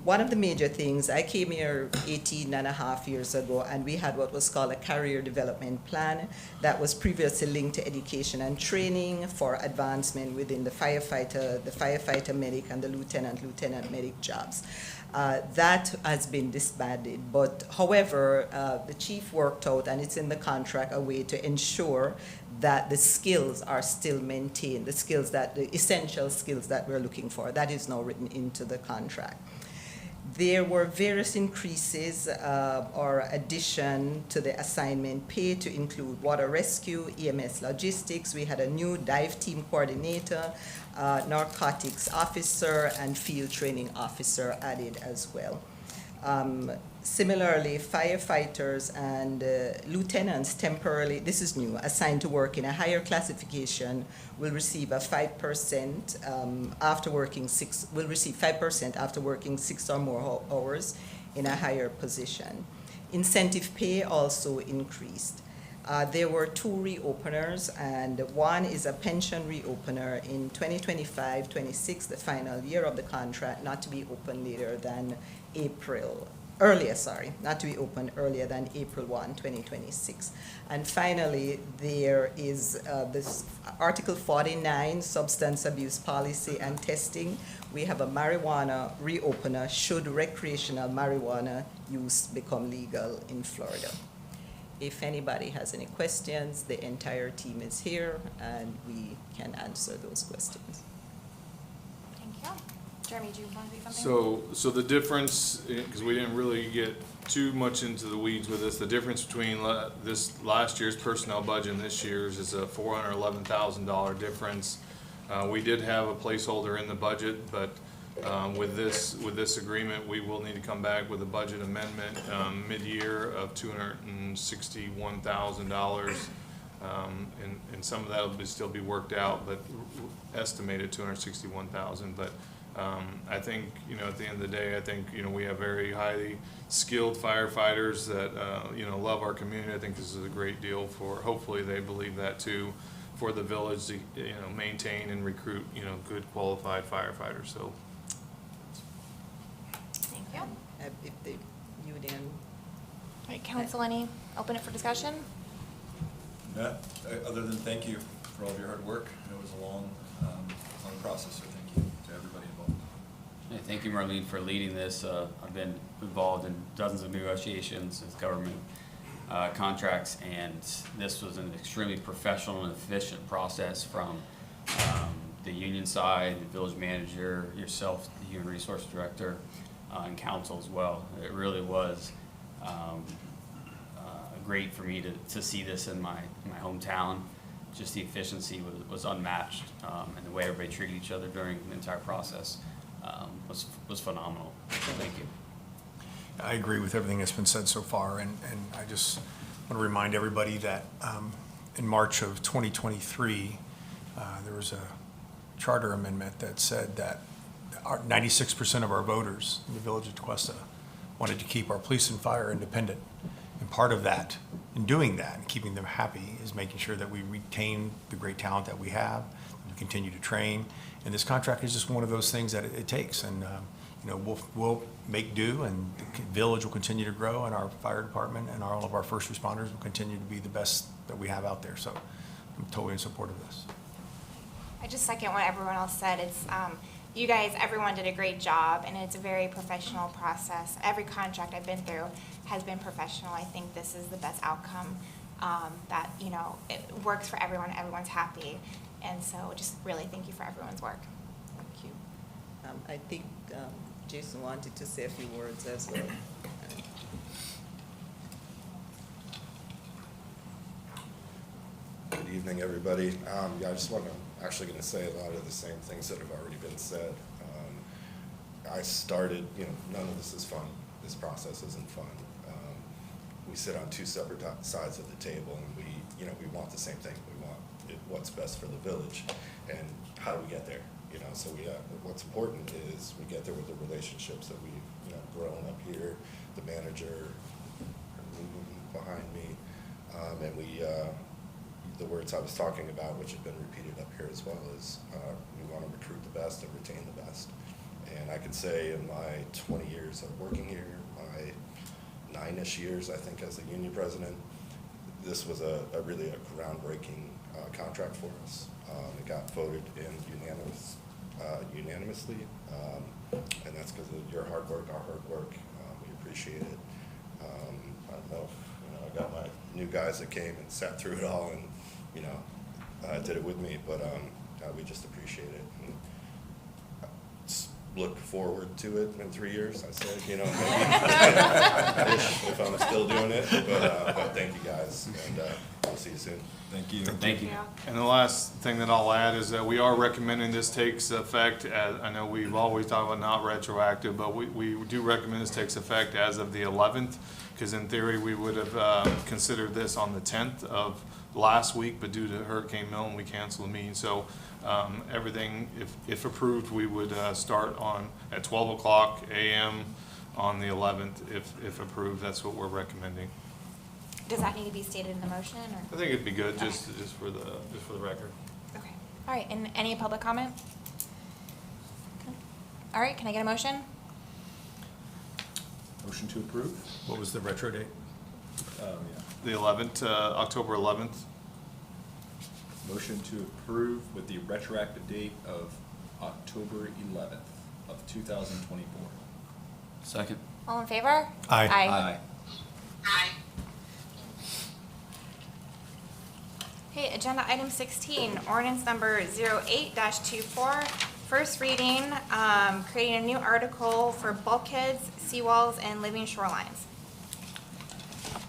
One of the major things, I came here 18 and a half years ago, and we had what was called a career development plan that was previously linked to education and training for advancement within the firefighter medic, and the lieutenant medic jobs. That has been disbanded, but however, the chief worked out, and it's in the contract, a way to ensure that the skills are still maintained, the essential skills that we're looking for. That is now written into the contract. There were various increases or addition to the assignment pay to include water rescue, EMS logistics. We had a new dive team coordinator, narcotics officer, and field training officer added as well. Similarly, firefighters and lieutenants temporarily, this is new, assigned to work in a higher classification will receive a 5% after working 6 or more hours in a higher position. Incentive pay also increased. There were 2 reopeners, and one is a pension reopener in 2025-26, the final year of the contract, not to be open later than not to be open earlier than April 1, 2026. And finally, there is this Article 49, substance abuse policy and testing. We have a marijuana reopener should recreational marijuana use become legal in Florida. If anybody has any questions, the entire team is here, and we can answer those questions.
Thank you. Jeremy, do you want to say something?
So the difference, because we didn't really get too much into the weeds with this, the difference between this last year's personnel budget and this year's is a $411,000 difference. We did have a placeholder in the budget, but with this agreement, we will need to come back with a budget amendment mid-year of $261,000. And some of that will still be worked out, but estimated $261,000. But I think, at the end of the day, I think, we have very highly skilled firefighters that, love our community. I think this is a great deal hopefully they believe that too, for the village to, maintain and recruit, good qualified firefighters, so.
Thank you.
If the union,
All right, council, any, open it for discussion?
No, other than thank you for all of your hard work. It was a long process, so thank you to everybody involved.
Yeah, thank you, Marlene, for leading this. I've been involved in dozens of negotiations with government contracts, and this was an extremely professional and efficient process from the union side, the village manager, yourself, the human resource director, and council as well. It really was great for me to see this in my hometown. Just the efficiency was unmatched, and the way everybody treated each other during the entire process was phenomenal. So thank you.
I agree with everything that's been said so far, and I just want to remind everybody that in March of 2023, there was a charter amendment that said that 96% of our voters in the village of Tequesta wanted to keep our police and fire independent. And part of that, in doing that, and keeping them happy, is making sure that we retain the great talent that we have, we continue to train. And this contract is just one of those things that it takes. And we'll make do, and the village will continue to grow, and our fire department and all of our first responders will continue to be the best that we have out there. So I'm totally in support of this.
I just second what everyone else said. It's, you guys, everyone did a great job, and it's a very professional process. Every contract I've been through has been professional. I think this is the best outcome, that, it works for everyone, everyone's happy. And so just really thank you for everyone's work.
thank you. I think Jason wanted to say a few words as well.
Good evening, everybody. Yeah, I just want to, actually going to say a lot of the same things that have already been said. I started, none of this is fun. This process isn't fun. We sit on two separate sides of the table, and we want the same thing. We want what's best for the village, and how do we get there? So what's important is we get there with the relationships that we've, grown up here, the manager behind me, and the words I was talking about, which have been repeated up here as well, is we want to recruit the best and retain the best. And I can say in my 20 years of working here, my 9-ish years, I think, as a union president, this was really a groundbreaking contract for us. It got voted in unanimously, and that's because of your hard work, our hard work. We appreciate it. I don't know if, I got my new guys that came and sat through it all and, did it with me, but we just appreciate it. And look forward to it in 3 years, I said, maybe if I'm still doing it, but thank you guys, and we'll see you soon.
Thank you.
Thank you.
And the last thing that I'll add is that we are recommending this takes effect, I know we've always talked about not retroactive, but we do recommend this takes effect as of the 11th, because in theory, we would have considered this on the 10th of last week, but due to Hurricane Milton, we canceled the meeting. So everything, if approved, we would start at 12 o'clock a.m. on the 11th, if approved. That's what we're recommending.
Does that need to be stated in the motion, or?
I think it'd be good, just for the record.
Okay. All right, and any public comment? Okay. All right, can I get a motion?
Motion to approve?
What was the retro date?
Yeah.
The 11th, October 11th.
Motion to approve with the retroactive date of October 11th of 2024.
Second.
All in favor?
Aye.
Aye. Okay, agenda item 16, ordinance number 08-24, first reading, creating a new article for bulkheads, seawalls, and living shorelines.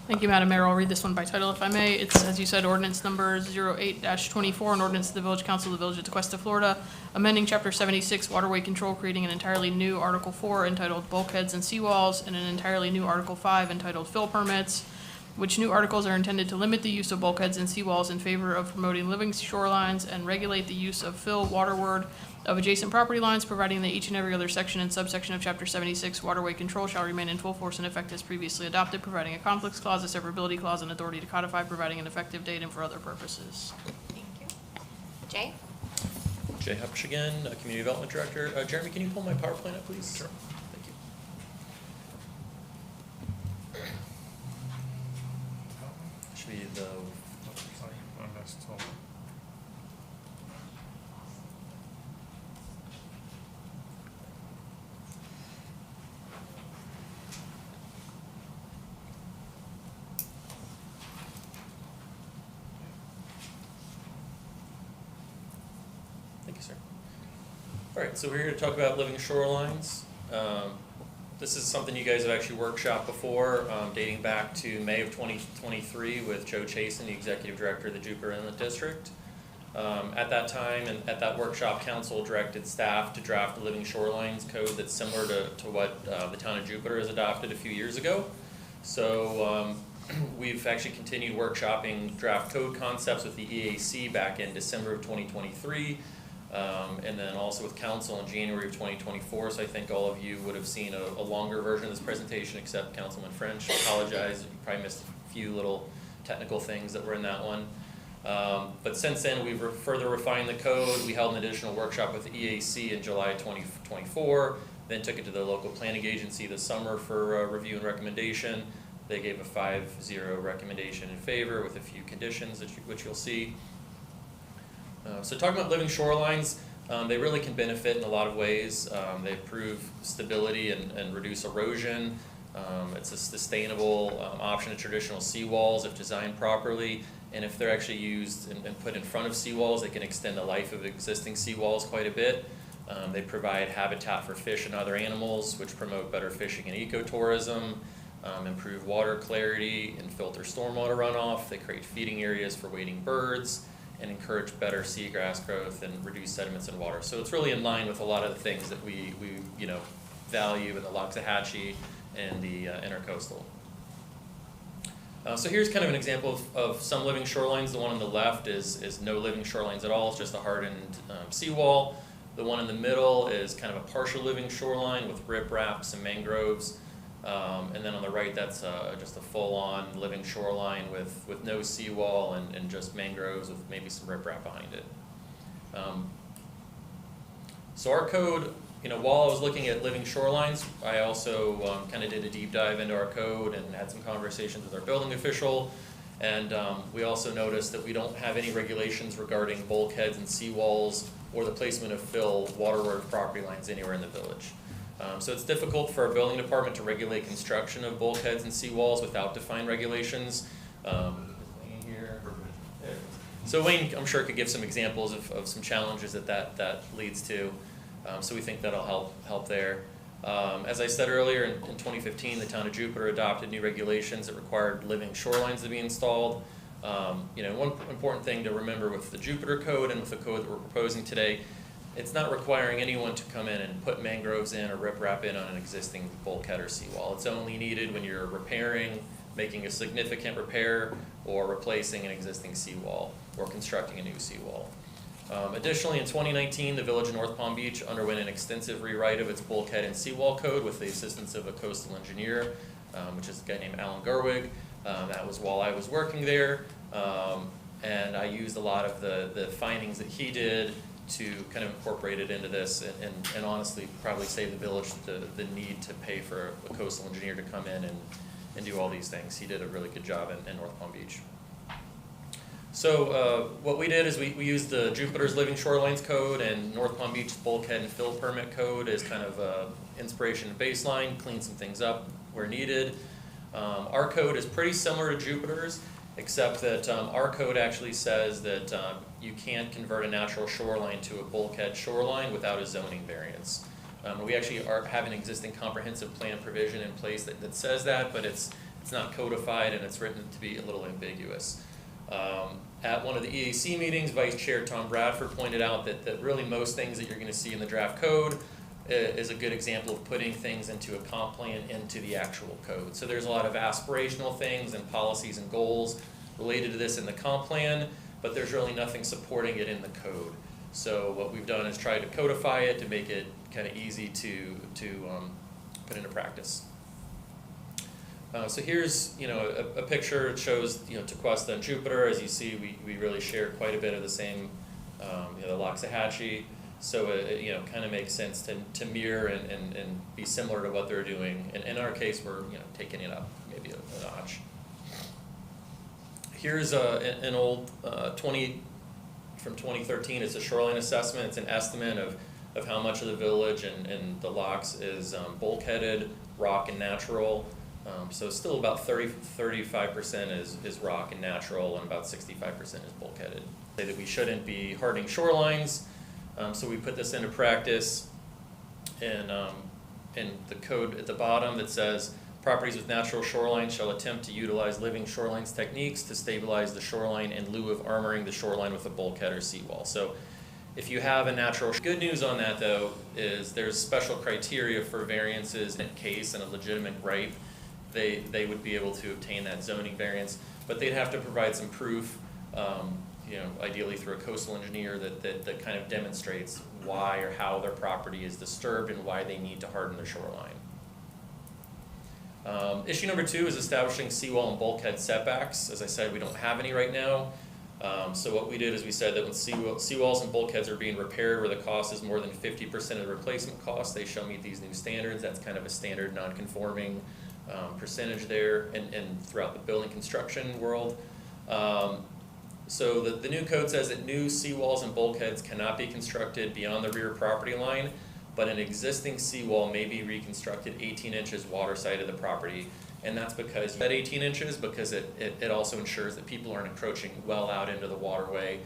Thank you, Madam Mayor. I'll read this one by title if I may. It's, as you said, ordinance number 08-24, an ordinance of the Village Council of the Village of Tequesta, Florida, amending Chapter 76 Waterway Control, creating an entirely new Article 4 entitled Bulkheads and Seawalls, and an entirely new Article 5 entitled Fill Permits, which new articles are intended to limit the use of bulkheads and seawalls in favor of promoting living shorelines and regulate the use of fill waterward of adjacent property lines, providing that each and every other section and subsection of Chapter 76 Waterway Control shall remain in full force and effect as previously adopted, providing a conflicts clause, a severability clause, and authority to codify, providing an effective date, and for other purposes.
Thank you. Jay?
Jay Hupsch again, Community Development Director. Jeremy, can you pull my PowerPoint up, please? Sure. Thank you. Should be the,
I missed, hold on.
thank you, sir. All right, so we're here to talk about living shorelines. This is something you guys have actually workshopped before, dating back to May of 2023 with Joe Chasen, the Executive Director of the Jupiter Inlet District. At that time and at that workshop, council directed staff to draft a living shorelines code that's similar to what the town of Jupiter has adopted a few years ago. So we've actually continued workshopping draft code concepts with the EAC back in December of 2023. And then also with council in January of 2024, so I think all of you would have seen a longer version of this presentation, except Councilman French. I apologize, you probably missed a few little technical things that were in that one. But since then, we've further refined the code. We held an additional workshop with the EAC in July 2024, then took it to the local planning agency this summer for review and recommendation. They gave a 5-0 recommendation in favor with a few conditions, which you'll see. So talking about living shorelines, they really can benefit in a lot of ways. They improve stability and reduce erosion. It's a sustainable option to traditional seawalls if designed properly. And if they're actually used and put in front of seawalls, they can extend the life of existing seawalls quite a bit. They provide habitat for fish and other animals, which promote better fishing and ecotourism, improve water clarity and filter stormwater runoff. They create feeding areas for wading birds, and encourage better seagrass growth and reduce sediments in water. So it's really in line with a lot of the things that we value in the Loxahatchee and the intercoastal. So here's kind of an example of some living shorelines. The one on the left is no living shorelines at all. It's just a hardened seawall. The one in the middle is kind of a partial living shoreline with ripraps and mangroves. And then on the right, that's just a full-on living shoreline with no seawall and just mangroves with maybe some riprap behind it. So our code, while I was looking at living shorelines, I also kind of did a deep dive into our code and had some conversations with our building official. And we also noticed that we don't have any regulations regarding bulkheads and seawalls or the placement of fill waterward property lines anywhere in the village. So it's difficult for our building department to regulate construction of bulkheads and seawalls without defined regulations. Wayne here. So Wayne, I'm sure, could give some examples of some challenges that leads to. So we think that'll help there. As I said earlier, in 2015, the town of Jupiter adopted new regulations that required living shorelines to be installed. One important thing to remember with the Jupiter code and with the code that we're proposing today, it's not requiring anyone to come in and put mangroves in or riprap in on an existing bulkhead or seawall. It's only needed when you're repairing, making a significant repair, or replacing an existing seawall or constructing a new seawall. Additionally, in 2019, the Village of North Palm Beach underwent an extensive rewrite of its bulkhead and seawall code with the assistance of a coastal engineer, which is a guy named Alan Gerwig. That was while I was working there, and I used a lot of the findings that he did to kind of incorporate it into this and honestly probably save the village the need to pay for a coastal engineer to come in and do all these things. He did a really good job in North Palm Beach. So what we did is we used the Jupiter's Living Shorelines Code and North Palm Beach's Bulkhead and Fill Permit Code as kind of inspiration and baseline, clean some things up where needed. Our code is pretty similar to Jupiter's, except that our code actually says that you can't convert a natural shoreline to a bulkhead shoreline without a zoning variance. We actually have an existing comprehensive plan provision in place that says that, but it's not codified and it's written to be a little ambiguous. At one of the EAC meetings, Vice Chair Tom Bradford pointed out that really most things that you're going to see in the draft code is a good example of putting things into a comp plan into the actual code. So there's a lot of aspirational things and policies and goals related to this in the comp plan, but there's really nothing supporting it in the code. So what we've done is try to codify it to make it kind of easy to put into practice. So here's a picture. It shows Tequesta and Jupiter. As you see, we really share quite a bit of the same the Loxahatchee. So it kind of makes sense to mirror and be similar to what they're doing. And in our case, we're taking it up maybe a notch. Here's an old from 2013. It's a shoreline assessment. It's an estimate of how much of the village and the locks is bulkheaded, rock, and natural. So still about 35% is rock and natural, and about 65% is bulkheaded. Say that we shouldn't be hardening shorelines, so we put this into practice in the code at the bottom that says, properties with natural shorelines shall attempt to utilize living shorelines techniques to stabilize the shoreline in lieu of armoring the shoreline with a bulkhead or seawall. So if you have a natural, good news on that though is there's special criteria for variances in case and a legitimate right. They would be able to obtain that zoning variance, but they'd have to provide some proof, ideally through a coastal engineer that kind of demonstrates why or how their property is disturbed and why they need to harden their shoreline. Issue number 2 is establishing seawall and bulkhead setbacks. As I said, we don't have any right now. So what we did is we said that when seawalls and bulkheads are being repaired where the cost is more than 50% of the replacement cost, they shall meet these new standards. That's kind of a standard non-conforming percentage there and throughout the building construction world. So the new code says that new seawalls and bulkheads cannot be constructed beyond the rear property line, but an existing seawall may be reconstructed 18 inches water side of the property. And that's because that 18 inches, because it also ensures that people aren't encroaching well out into the waterway,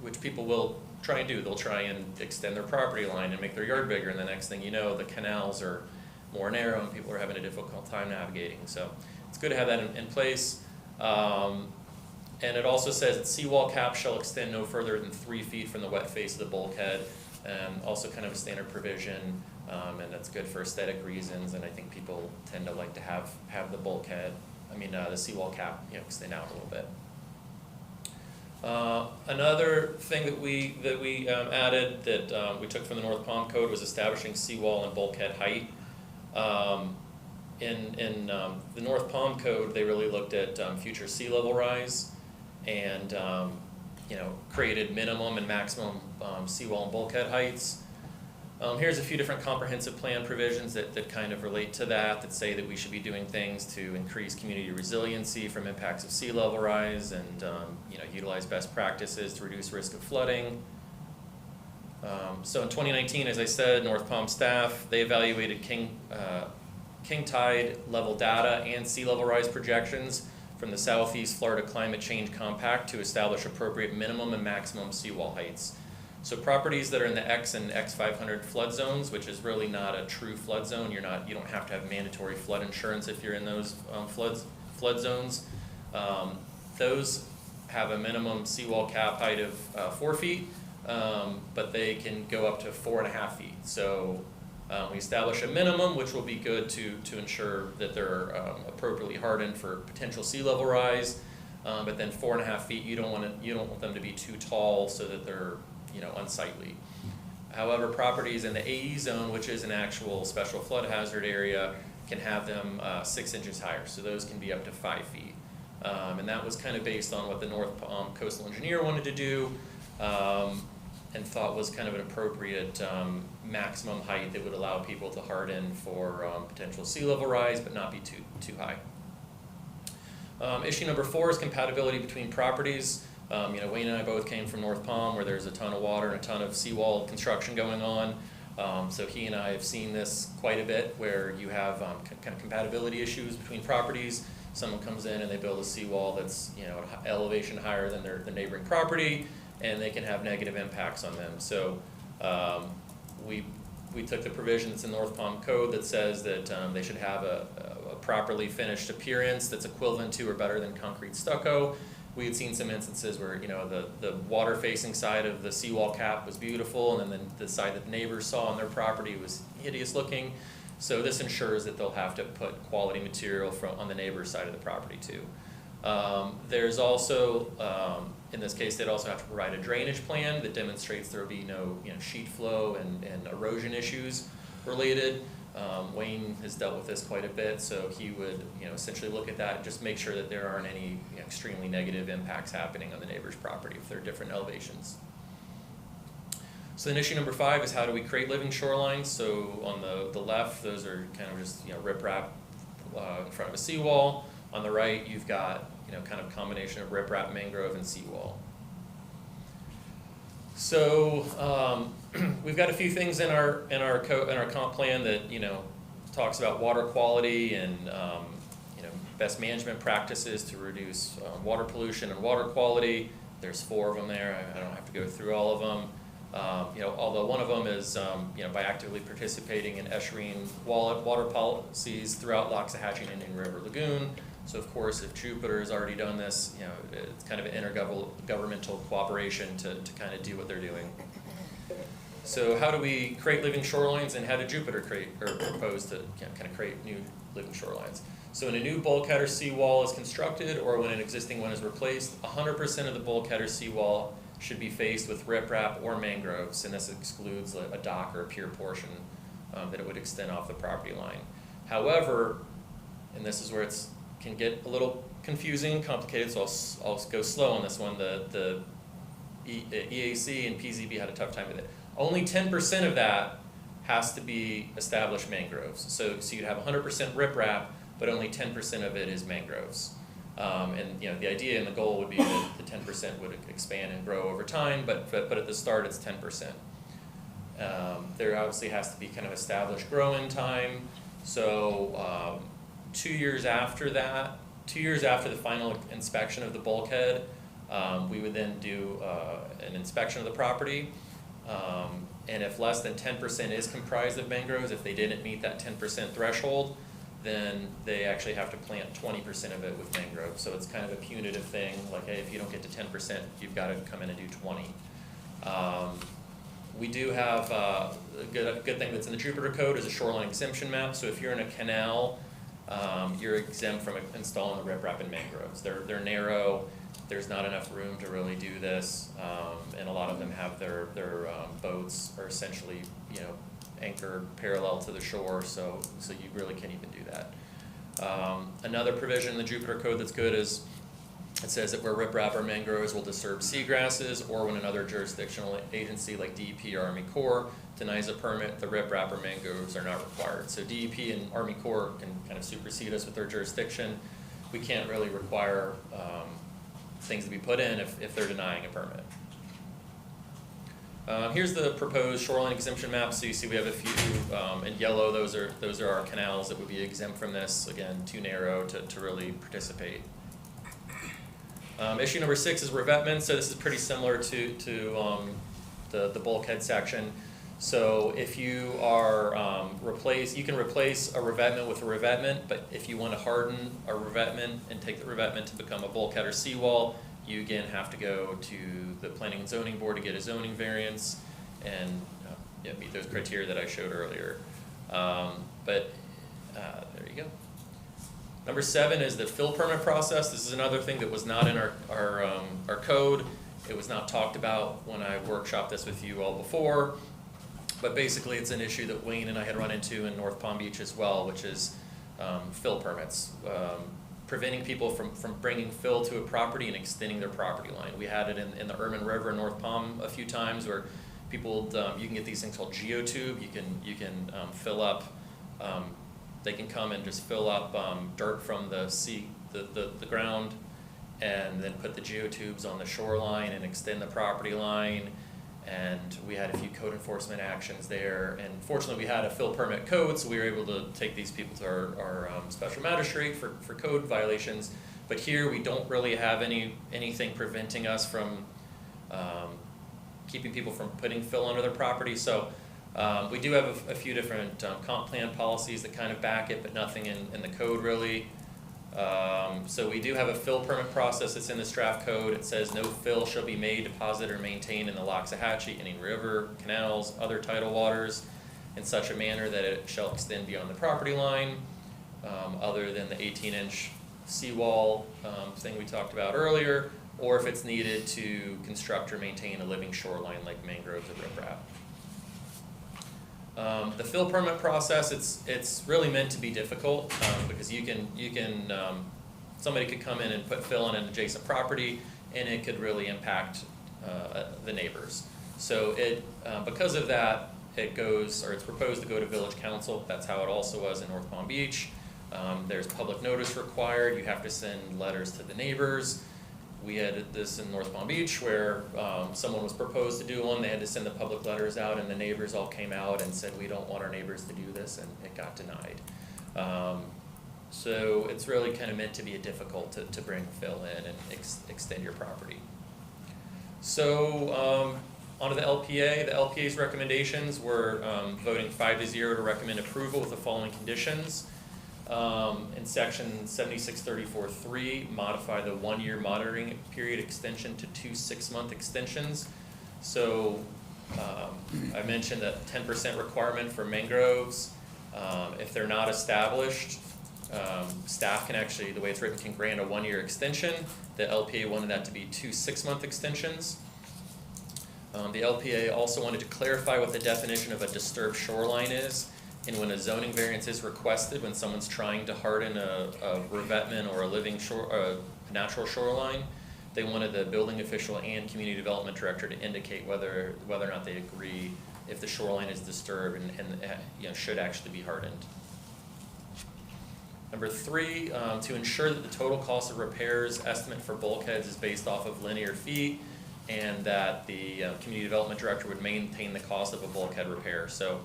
which people will try and do. They'll try and extend their property line and make their yard bigger, and the next thing you know, the canals are more narrow and people are having a difficult time navigating. So it's good to have that in place. And it also says that seawall cap shall extend no further than 3 feet from the wet face of the bulkhead. Also kind of a standard provision, and that's good for aesthetic reasons, and I think people tend to like to have the bulkhead, the seawall cap, extend out a little bit. Another thing that we added that we took from the North Palm Code was establishing seawall and bulkhead height. In the North Palm Code, they really looked at future sea level rise and created minimum and maximum seawall and bulkhead heights. Here's a few different comprehensive plan provisions that kind of relate to that say that we should be doing things to increase community resiliency from impacts of sea level rise and utilize best practices to reduce risk of flooding. So in 2019, as I said, North Palm staff, they evaluated king tide level data and sea level rise projections from the Southeast Florida Climate Change Compact to establish appropriate minimum and maximum seawall heights. So properties that are in the X and X500 flood zones, which is really not a true flood zone, you don't have to have mandatory flood insurance if you're in those flood zones. Those have a minimum seawall cap height of 4 feet, but they can go up to 4.5 feet. So we establish a minimum, which will be good to ensure that they're appropriately hardened for potential sea level rise. But then 4.5 feet, you don't want them to be too tall so that they're unsightly. However, properties in the AE zone, which is an actual special flood hazard area, can have them 6 inches higher. So those can be up to 5 feet. And that was kind of based on what the North Palm coastal engineer wanted to do. And thought was kind of an appropriate maximum height that would allow people to harden for potential sea level rise, but not be too high. Issue number 4 is compatibility between properties. Wayne and I both came from North Palm, where there's a ton of water and a ton of seawall construction going on. So he and I have seen this quite a bit, where you have kind of compatibility issues between properties. Someone comes in and they build a seawall that's at elevation higher than their neighboring property, and they can have negative impacts on them. So we took the provision that's in North Palm Code that says that they should have a properly finished appearance that's equivalent to or better than concrete stucco. We had seen some instances where the water facing side of the seawall cap was beautiful, and then the side that the neighbors saw on their property was hideous looking. So this ensures that they'll have to put quality material on the neighbor's side of the property too. There's also, in this case, they'd also have to provide a drainage plan that demonstrates there will be no sheet flow and erosion issues related. Wayne has dealt with this quite a bit, so he would essentially look at that and just make sure that there aren't any extremely negative impacts happening on the neighbor's property if there are different elevations. So then issue number 5 is how do we create living shorelines? So on the left, those are kind of just, riprap in front of a seawall. On the right, you've got, kind of combination of riprap, mangrove, and seawall. So we've got a few things in our comp plan that talks about water quality and best management practices to reduce water pollution and water quality. There's 4 of them there. I don't have to go through all of them. Although one of them is by actively participating in estuarine water policies throughout Loxahatchee and Indian River Lagoon. So of course, if Jupiter has already done this, it's kind of an intergovernmental cooperation to kind of do what they're doing. So how do we create living shorelines, and how did Jupiter propose to kind of create new living shorelines? So when a new bulkhead or seawall is constructed, or when an existing one is replaced, 100% of the bulkhead or seawall should be faced with riprap or mangroves, and this excludes a dock or a pier portion that it would extend off the property line. However, and this is where it can get a little confusing, complicated, so I'll go slow on this one. The EAC and PZB had a tough time with it. Only 10% of that has to be established mangroves. So you'd have 100% riprap, but only 10% of it is mangroves. And the idea and the goal would be that the 10% would expand and grow over time, but at the start it's 10%. There obviously has to be kind of established grow-in time. So 2 years after that, 2 years after the final inspection of the bulkhead, we would then do an inspection of the property. And if less than 10% is comprised of mangroves, if they didn't meet that 10% threshold, then they actually have to plant 20% of it with mangrove. So it's kind of a punitive thing, like, hey, if you don't get to 10%, you've got to come in and do 20. We do have a good thing that's in the Jupiter Code is a shoreline exemption map. So if you're in a canal, you're exempt from installing the riprap and mangroves. They're narrow. There's not enough room to really do this, and a lot of them have their boats are essentially anchored parallel to the shore, so you really can't even do that. Another provision in the Jupiter Code that's good is it says that where riprap or mangroves will disturb seagrasses, or when another jurisdictional agency like DEP or Army Corps denies a permit, the riprap or mangroves are not required. So DEP and Army Corps can kind of supersede us with their jurisdiction. We can't really require things to be put in if they're denying a permit. Here's the proposed shoreline exemption map. So you see we have a few in yellow. Those are our canals that would be exempt from this. Again, too narrow to really participate. Issue number 6 is revetment. So this is pretty similar to the bulkhead section. So if you are you can replace a revetment with a revetment, but if you want to harden a revetment and take the revetment to become a bulkhead or seawall, you again have to go to the Planning and Zoning Board to get a zoning variance and meet those criteria that I showed earlier. There you go. Number 7 is the fill permit process. This is another thing that was not in our code. It was not talked about when I workshopped this with you all before. But basically, it's an issue that Wayne and I had run into in North Palm Beach as well, which is fill permits, preventing people from bringing fill to a property and extending their property line. We had it in the Ermine River in North Palm a few times where people, you can get these things called geotube. You can fill up, they can come and just fill up dirt from the sea, the ground, and then put the geotubes on the shoreline and extend the property line. And we had a few code enforcement actions there, and fortunately we had a fill permit code, so we were able to take these people to our special magistrate for code violations. But here we don't really have anything preventing us from keeping people from putting fill under their property. So we do have a few different comp plan policies that kind of back it, but nothing in the code really. So we do have a fill permit process that's in this draft code. It says no fill shall be made, deposited, or maintained in the Loxahatchee, Indian River, canals, other tidal waters in such a manner that it shall extend beyond the property line, other than the 18-inch seawall thing we talked about earlier, or if it's needed to construct or maintain a living shoreline like mangroves or riprap. The fill permit process, it's really meant to be difficult because somebody could come in and put fill on an adjacent property and it could really impact the neighbors. So because of that, it's proposed to go to Village Council. That's how it also was in North Palm Beach. There's public notice required. You have to send letters to the neighbors. We had this in North Palm Beach where someone was proposed to do one. They had to send the public letters out, and the neighbors all came out and said, we don't want our neighbors to do this, and it got denied. So it's really kind of meant to be difficult to bring fill in and extend your property. So onto the LPA. The LPA's recommendations were voting 5-0 to recommend approval with the following conditions. In section 7634.3, modify the 1-year monitoring period extension to 2 6-month extensions. So I mentioned that 10% requirement for mangroves. If they're not established, staff can actually, the way it's written, can grant a 1-year extension. The LPA wanted that to be 2 6-month extensions. The LPA also wanted to clarify what the definition of a disturbed shoreline is, and when a zoning variance is requested, when someone's trying to harden a revetment or a living shore, a natural shoreline, they wanted the building official and community development director to indicate whether or not they agree if the shoreline is disturbed and should actually be hardened. Number 3, to ensure that the total cost of repairs estimate for bulkheads is based off of linear feet, and that the community development director would maintain the cost of a bulkhead repair. So,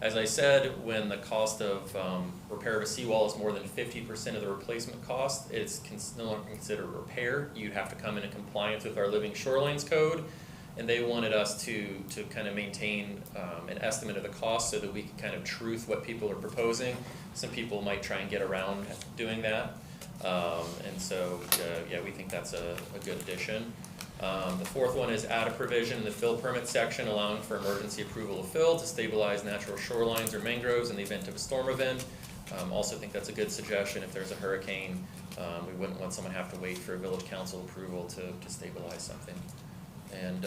as I said, when the cost of repair of a seawall is more than 50% of the replacement cost, it's no longer considered repair. You'd have to come into compliance with our Living Shorelines Code, and they wanted us to kind of maintain an estimate of the cost so that we could kind of truth what people are proposing. Some people might try and get around doing that, and so we think that's a good addition. The 4th one is add a provision in the fill permit section allowing for emergency approval of fill to stabilize natural shorelines or mangroves in the event of a storm event. Also think that's a good suggestion. If there's a hurricane, we wouldn't want someone to have to wait for a village council approval to stabilize something. And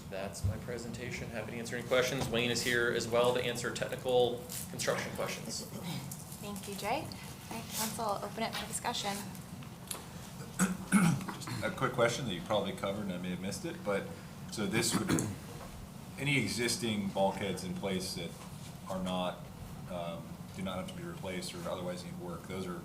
that's my presentation. Happy to answer any questions. Wayne is here as well to answer technical construction questions.
Thank you, Jay. All right, council, I'll open it for discussion.
Just a quick question that you probably covered and I may have missed it, but so this would, any existing bulkheads in place that are not, do not have to be replaced or otherwise need work, those are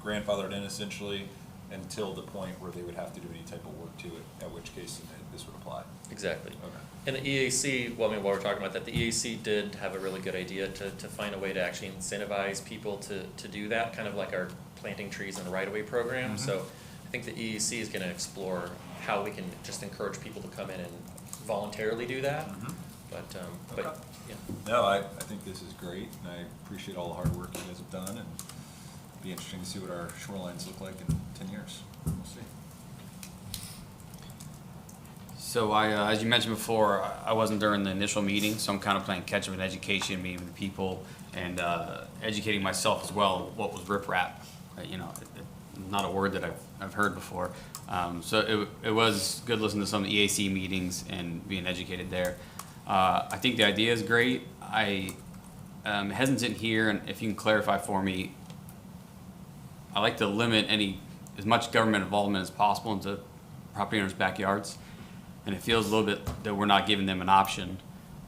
grandfathered in essentially until the point where they would have to do any type of work to it, at which case this would apply.
Exactly.
Okay.
And the EAC, well, I mean, while we're talking about that, the EAC did have a really good idea to find a way to actually incentivize people to do that, kind of like our planting trees in the right-of-way program. So I think the EAC is going to explore how we can just encourage people to come in and voluntarily do that. But
Okay.
yeah.
No, I think this is great, and I appreciate all the hard work you guys have done, and it'll be interesting to see what our shorelines look like in 10 years. We'll see.
So as you mentioned before, I wasn't during the initial meeting, so I'm kind of playing catch-up in education, meeting with people, and educating myself as well. What was riprap? Not a word that I've heard before. So it was good listening to some of the EAC meetings and being educated there. I think the idea is great. I am hesitant here, and if you can clarify for me, I like to limit as much government involvement as possible into property owners' backyards. And it feels a little bit that we're not giving them an option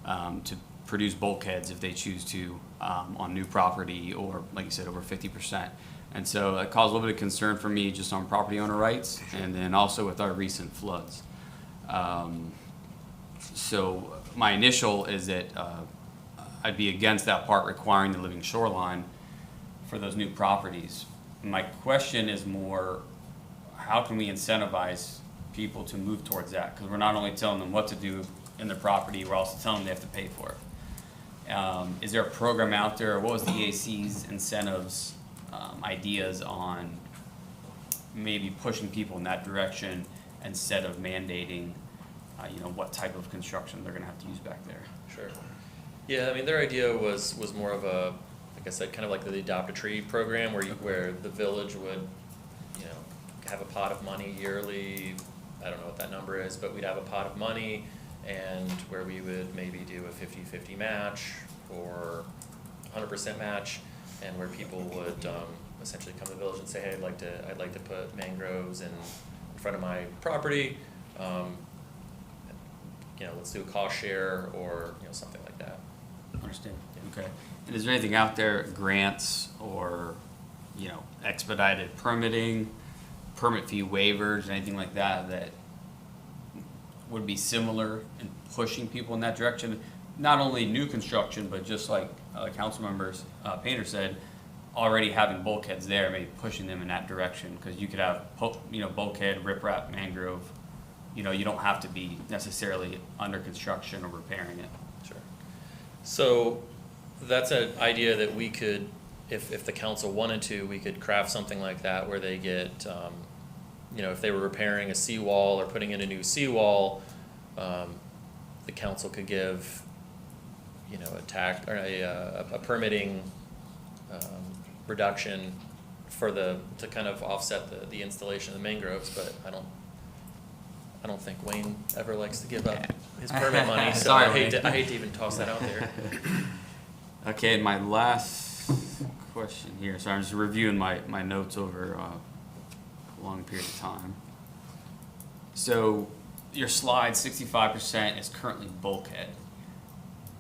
to produce bulkheads if they choose to on new property or, like you said, over 50%. And so that caused a little bit of concern for me just on property owner rights and then also with our recent floods. So my initial is that I'd be against that part requiring the living shoreline for those new properties. My question is more, how can we incentivize people to move towards that? Because we're not only telling them what to do in their property, we're also telling them they have to pay for it. Is there a program out there? What was the EAC's incentives, ideas on maybe pushing people in that direction instead of mandating, what type of construction they're going to have to use back there?
Sure. Yeah, I mean, their idea was more of a, like I said, kind of like the Adopt a Tree program where the village would, have a pot of money yearly. I don't know what that number is, but we'd have a pot of money and where we would maybe do a 50-50 match or 100% match, and where people would essentially come to the village and say, hey, I'd like to put mangroves in front of my property. let's do a cost share or, something like that.
Understand, okay. And is there anything out there, grants or, expedited permitting, permit fee waivers, anything like that, that would be similar in pushing people in that direction? Not only new construction, but just like council members, Painter said, already having bulkheads there, maybe pushing them in that direction, because you could have, bulkhead, riprap, mangrove, you don't have to be necessarily under construction or repairing it.
Sure. So that's an idea that we could, if the council wanted to, we could craft something like that where they get, if they were repairing a seawall or putting in a new seawall, the council could give, a permitting reduction to kind of offset the installation of the mangroves, but I don't think Wayne ever likes to give up his permit money, so
Sorry,
I hate to even toss that out there.
Okay, and my last question here, so I'm just reviewing my notes over a long period of time. So your slide, 65% is currently bulkhead.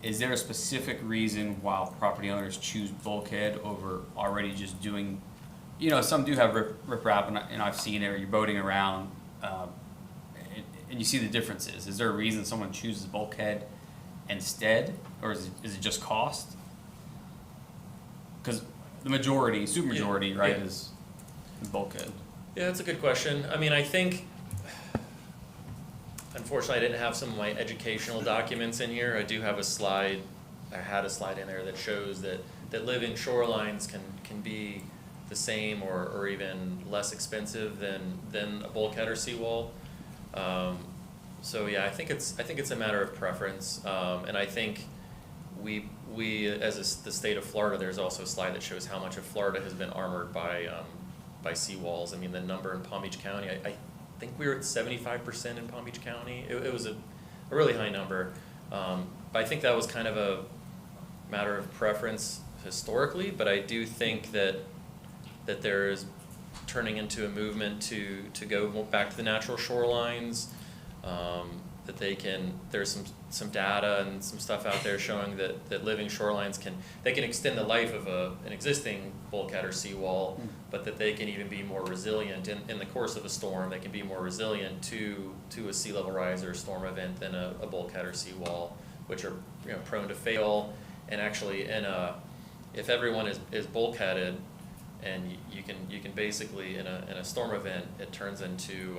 Is there a specific reason why property owners choose bulkhead over already just doing, some do have riprap, and I've seen it, or you're boating around, and you see the differences. Is there a reason someone chooses bulkhead instead, or is it just cost? Because the majority, supermajority, right,
Yeah.
is bulkhead.
Yeah, that's a good question. I mean, I think, unfortunately, I didn't have some of my educational documents in here. I do have a slide, I had a slide in there that shows that living shorelines can be the same or even less expensive than a bulkhead or seawall. So yeah, I think it's a matter of preference, and I think we as the state of Florida, there's also a slide that shows how much of Florida has been armored by seawalls. I mean, the number in Palm Beach County, I think we were at 75% in Palm Beach County. It was a really high number, but I think that was kind of a matter of preference historically. But I do think that there is turning into a movement to go back to the natural shorelines. That there's some data and some stuff out there showing that living shorelines can extend the life of an existing bulkhead or seawall, but that they can even be more resilient in the course of a storm. They can be more resilient to a sea level rise or storm event than a bulkhead or seawall, which are prone to fail. And actually, if everyone is bulkheaded, and you can basically in a storm event, it turns into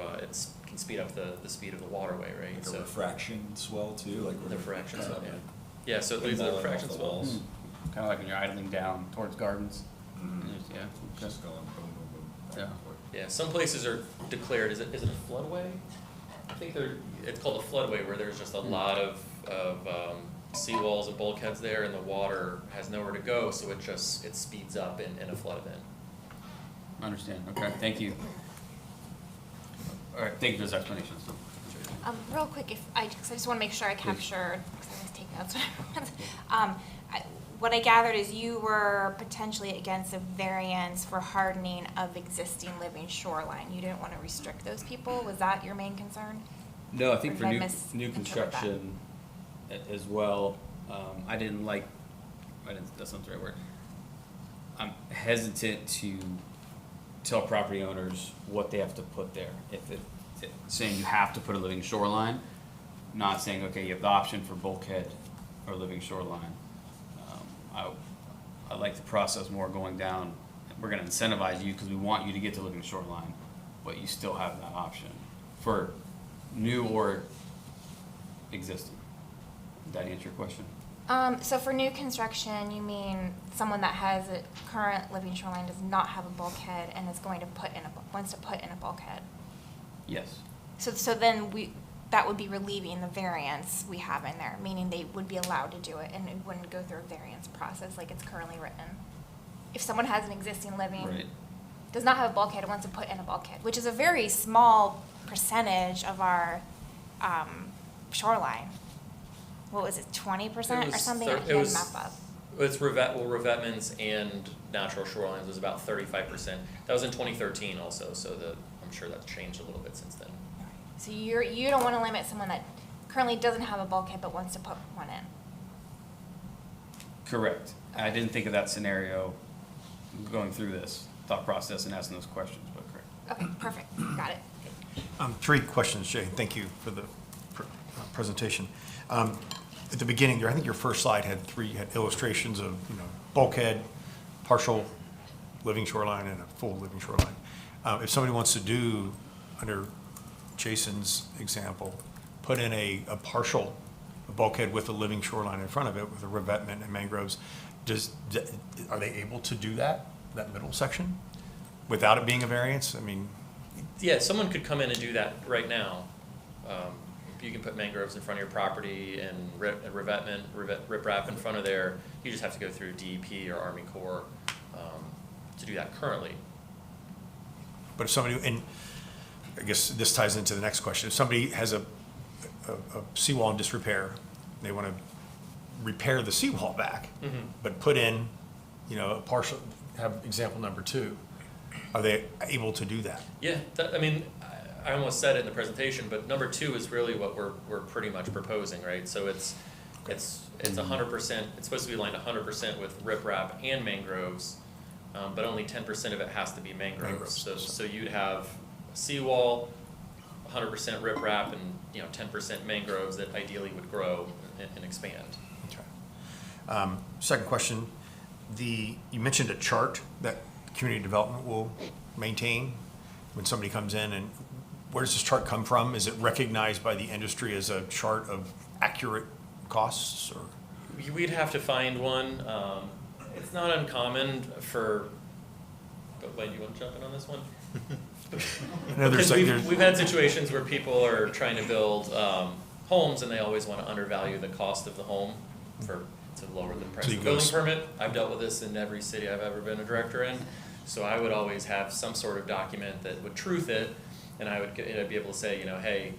can speed up the speed of the waterway, right?
Like a refraction swell too, like
the refraction swell, yeah. So it leads to the refraction swells.
Kind of like when you're idling down towards gardens.
Mm-hmm.
Yeah.
Just going boom, boom, boom. back
Yeah.
and forth.
Yeah, some places are declared, is it a floodway? I think it's called a floodway, where there's just a lot of seawalls and bulkheads there, and the water has nowhere to go, so it speeds up in a flood event.
I understand, okay, thank you. All right, thank you for those explanations.
Real quick, because I just want to make sure I capture, because I always take notes. What I gathered is you were potentially against a variance for hardening of existing living shoreline. You didn't want to restrict those people. Was that your main concern?
No, I think
Or
for
did I
new
misinterpret
construction as well, I didn't like, that's not the right word. I'm hesitant to tell property owners what they have to put there. If saying you have to put a living shoreline, not saying, okay, you have the option for bulkhead or living shoreline. I like the process more going down, we're gonna incentivize you because we want you to get to living shoreline, but you still have that option for new or existing. Did that answer your question?
So for new construction, you mean someone that has a current living shoreline does not have a bulkhead and is going to wants to put in a bulkhead?
Yes.
So then that would be relieving the variance we have in there, meaning they would be allowed to do it and it wouldn't go through a variance process like it's currently written. If someone has an existing living,
Right.
does not have a bulkhead and wants to put in a bulkhead, which is a very small percentage of our shoreline. What was it, 20% or something? I can't map up.
It's revetments and natural shorelines was about 35%. That was in 2013 also, so I'm sure that's changed a little bit since then.
So you don't want to limit someone that currently doesn't have a bulkhead but wants to put one in.
Correct. I didn't think of that scenario going through this thought process and asking those questions, but correct.
Okay, perfect, got it.
3 questions, Jay. Thank you for the presentation. At the beginning there, I think your first slide had illustrations of, bulkhead, partial living shoreline, and a full living shoreline. If somebody wants to do, under Jason's example, put in a partial bulkhead with a living shoreline in front of it with a revetment and mangroves, are they able to do that middle section, without it being a variance? I mean,
Yeah, someone could come in and do that right now. You can put mangroves in front of your property and revetment, riprap in front of there. You just have to go through DEP or Army Corps to do that currently.
but if somebody, and I guess this ties into the next question, if somebody has a seawall in disrepair, they want to repair the seawall back, but put in, a partial, have example number 2, are they able to do that?
Yeah, I almost said it in the presentation, but number 2 is really what we're pretty much proposing, right? So it's 100%, it's supposed to be lined 100% with riprap and mangroves, but only 10% of it has to be mangroves. So you'd have a seawall, 100% riprap, and 10% mangroves that ideally would grow and expand.
Okay. Second question, you mentioned a chart that community development will maintain when somebody comes in, and where does this chart come from? Is it recognized by the industry as a chart of accurate costs, or?
We'd have to find one. It's not uncommon but Wayne, do you want to jump in on this one?
No,
Because we've had situations where people are trying to build homes, and they always want to undervalue the cost of the home to lower the price
So
of
you
the
go
building permit. I've dealt with this in every city I've ever been a director in. So I would always have some sort of document that would truth it, and I'd be able to say, hey,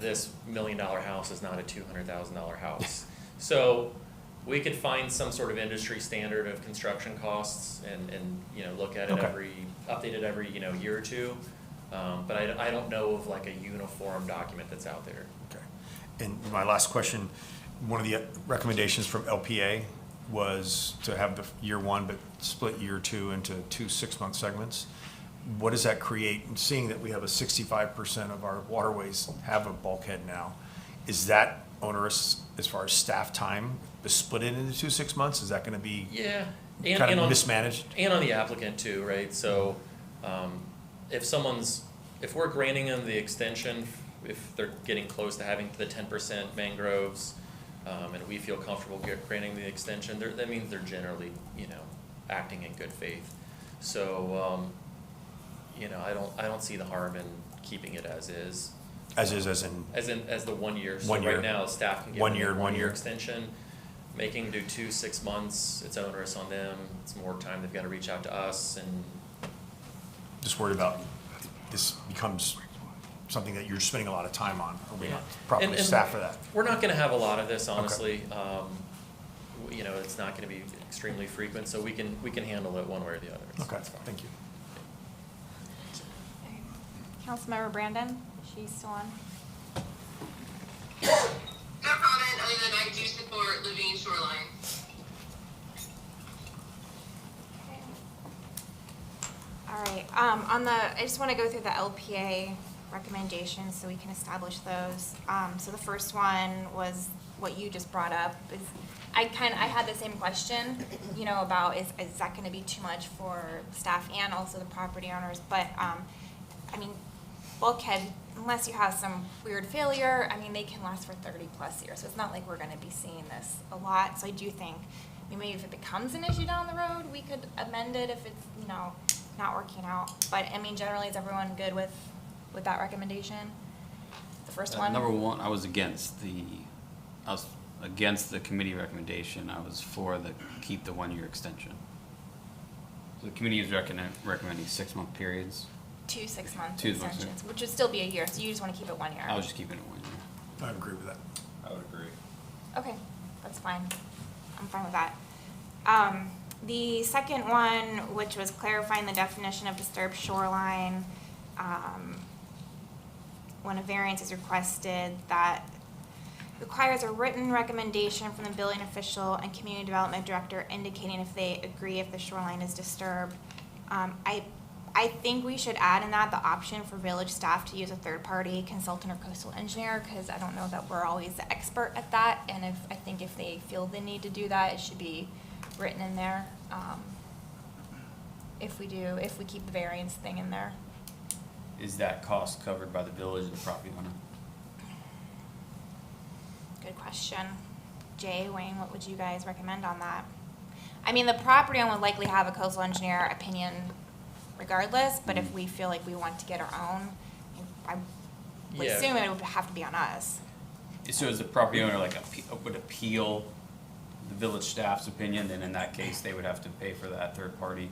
this $1 million house is not a $200,000 house. So we could find some sort of industry standard of construction costs and look at it update it every year or two. But I don't know of like a uniform document that's out there.
Okay. And my last question, one of the recommendations from LPA was to have the year 1, but split year 2 into 2 6-month segments. What does that create? And seeing that we have 65% of our waterways have a bulkhead now, is that onerous as far as staff time to split it into 2 6 months? Is that going to be kind of mismanaged?
And on the applicant too, right? So if we're granting them the extension, if they're getting close to having the 10% mangroves, and we feel comfortable granting the extension, that means they're generally, acting in good faith. So, I don't see the harm in keeping it as is.
As
the 1 year. So
1 year.
right now, staff can get
1 year,
a
1 year
extension. Making do 2 6 months, it's onerous on them. It's more time they've got to reach out to us, and
just worried about this becomes something that you're spending a lot of time on. Are we not properly
And
staffed for that?
we're not going to have a lot of this, honestly. It's not going to be extremely frequent, so we can handle it one way or the other.
Okay,
It's fine.
thank you.
Councilmember Brandon, she's still on.
No comment other than I do support living shoreline.
All right, I just want to go through the LPA recommendations so we can establish those. So the first one was what you just brought up. I had the same question, about is that going to be too much for staff and also the property owners? But, bulkhead, unless you have some weird failure, they can last for 30+ years. So it's not like we're going to be seeing this a lot. So I do think, maybe if it becomes an issue down the road, we could amend it if it's, not working out. But, generally, is everyone good with that recommendation? The first one?
Number 1, I was against the committee recommendation. I was for keep the 1 year extension. So the committee is recommending 6-month periods.
2 6-month
2 months,
extensions, which would still be a year, so you just want to keep it 1 year.
I was just keeping it 1 year.
I agree with that.
I would agree.
Okay, that's fine. I'm fine with that. The second one, which was clarifying the definition of disturbed shoreline, when a variance is requested, that requires a written recommendation from the building official and community development director indicating if they agree if the shoreline is disturbed. I think we should add in that the option for village staff to use a third-party consultant or coastal engineer, because I don't know that we're always the expert at that, and I think if they feel the need to do that, it should be written in there. If we keep the variance thing in there.
Is that cost covered by the village and the property owner?
Good question. Jay, Wayne, what would you guys recommend on that? I mean, the property owner would likely have a coastal engineer opinion regardless, but if we feel like we want to get our own, I would
Yeah.
assume it would have to be on us.
So is the property owner like would appeal the village staff's opinion, then in that case, they would have to pay for that third party?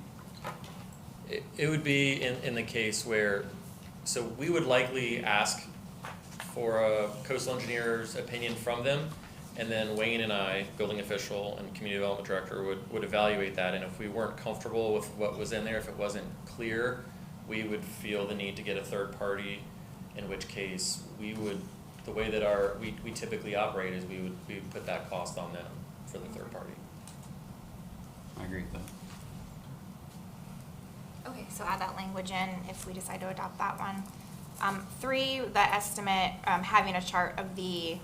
It would be in the case where, so we would likely ask for a coastal engineer's opinion from them, and then Wayne and I, building official and community development director, would evaluate that, and if we weren't comfortable with what was in there, if it wasn't clear, we would feel the need to get a third party, in which case we would, the way that we typically operate is we would put that cost on them for the third party.
I agree with that.
Okay, so add that language in if we decide to adopt that one. 3, the estimate, having a chart of the,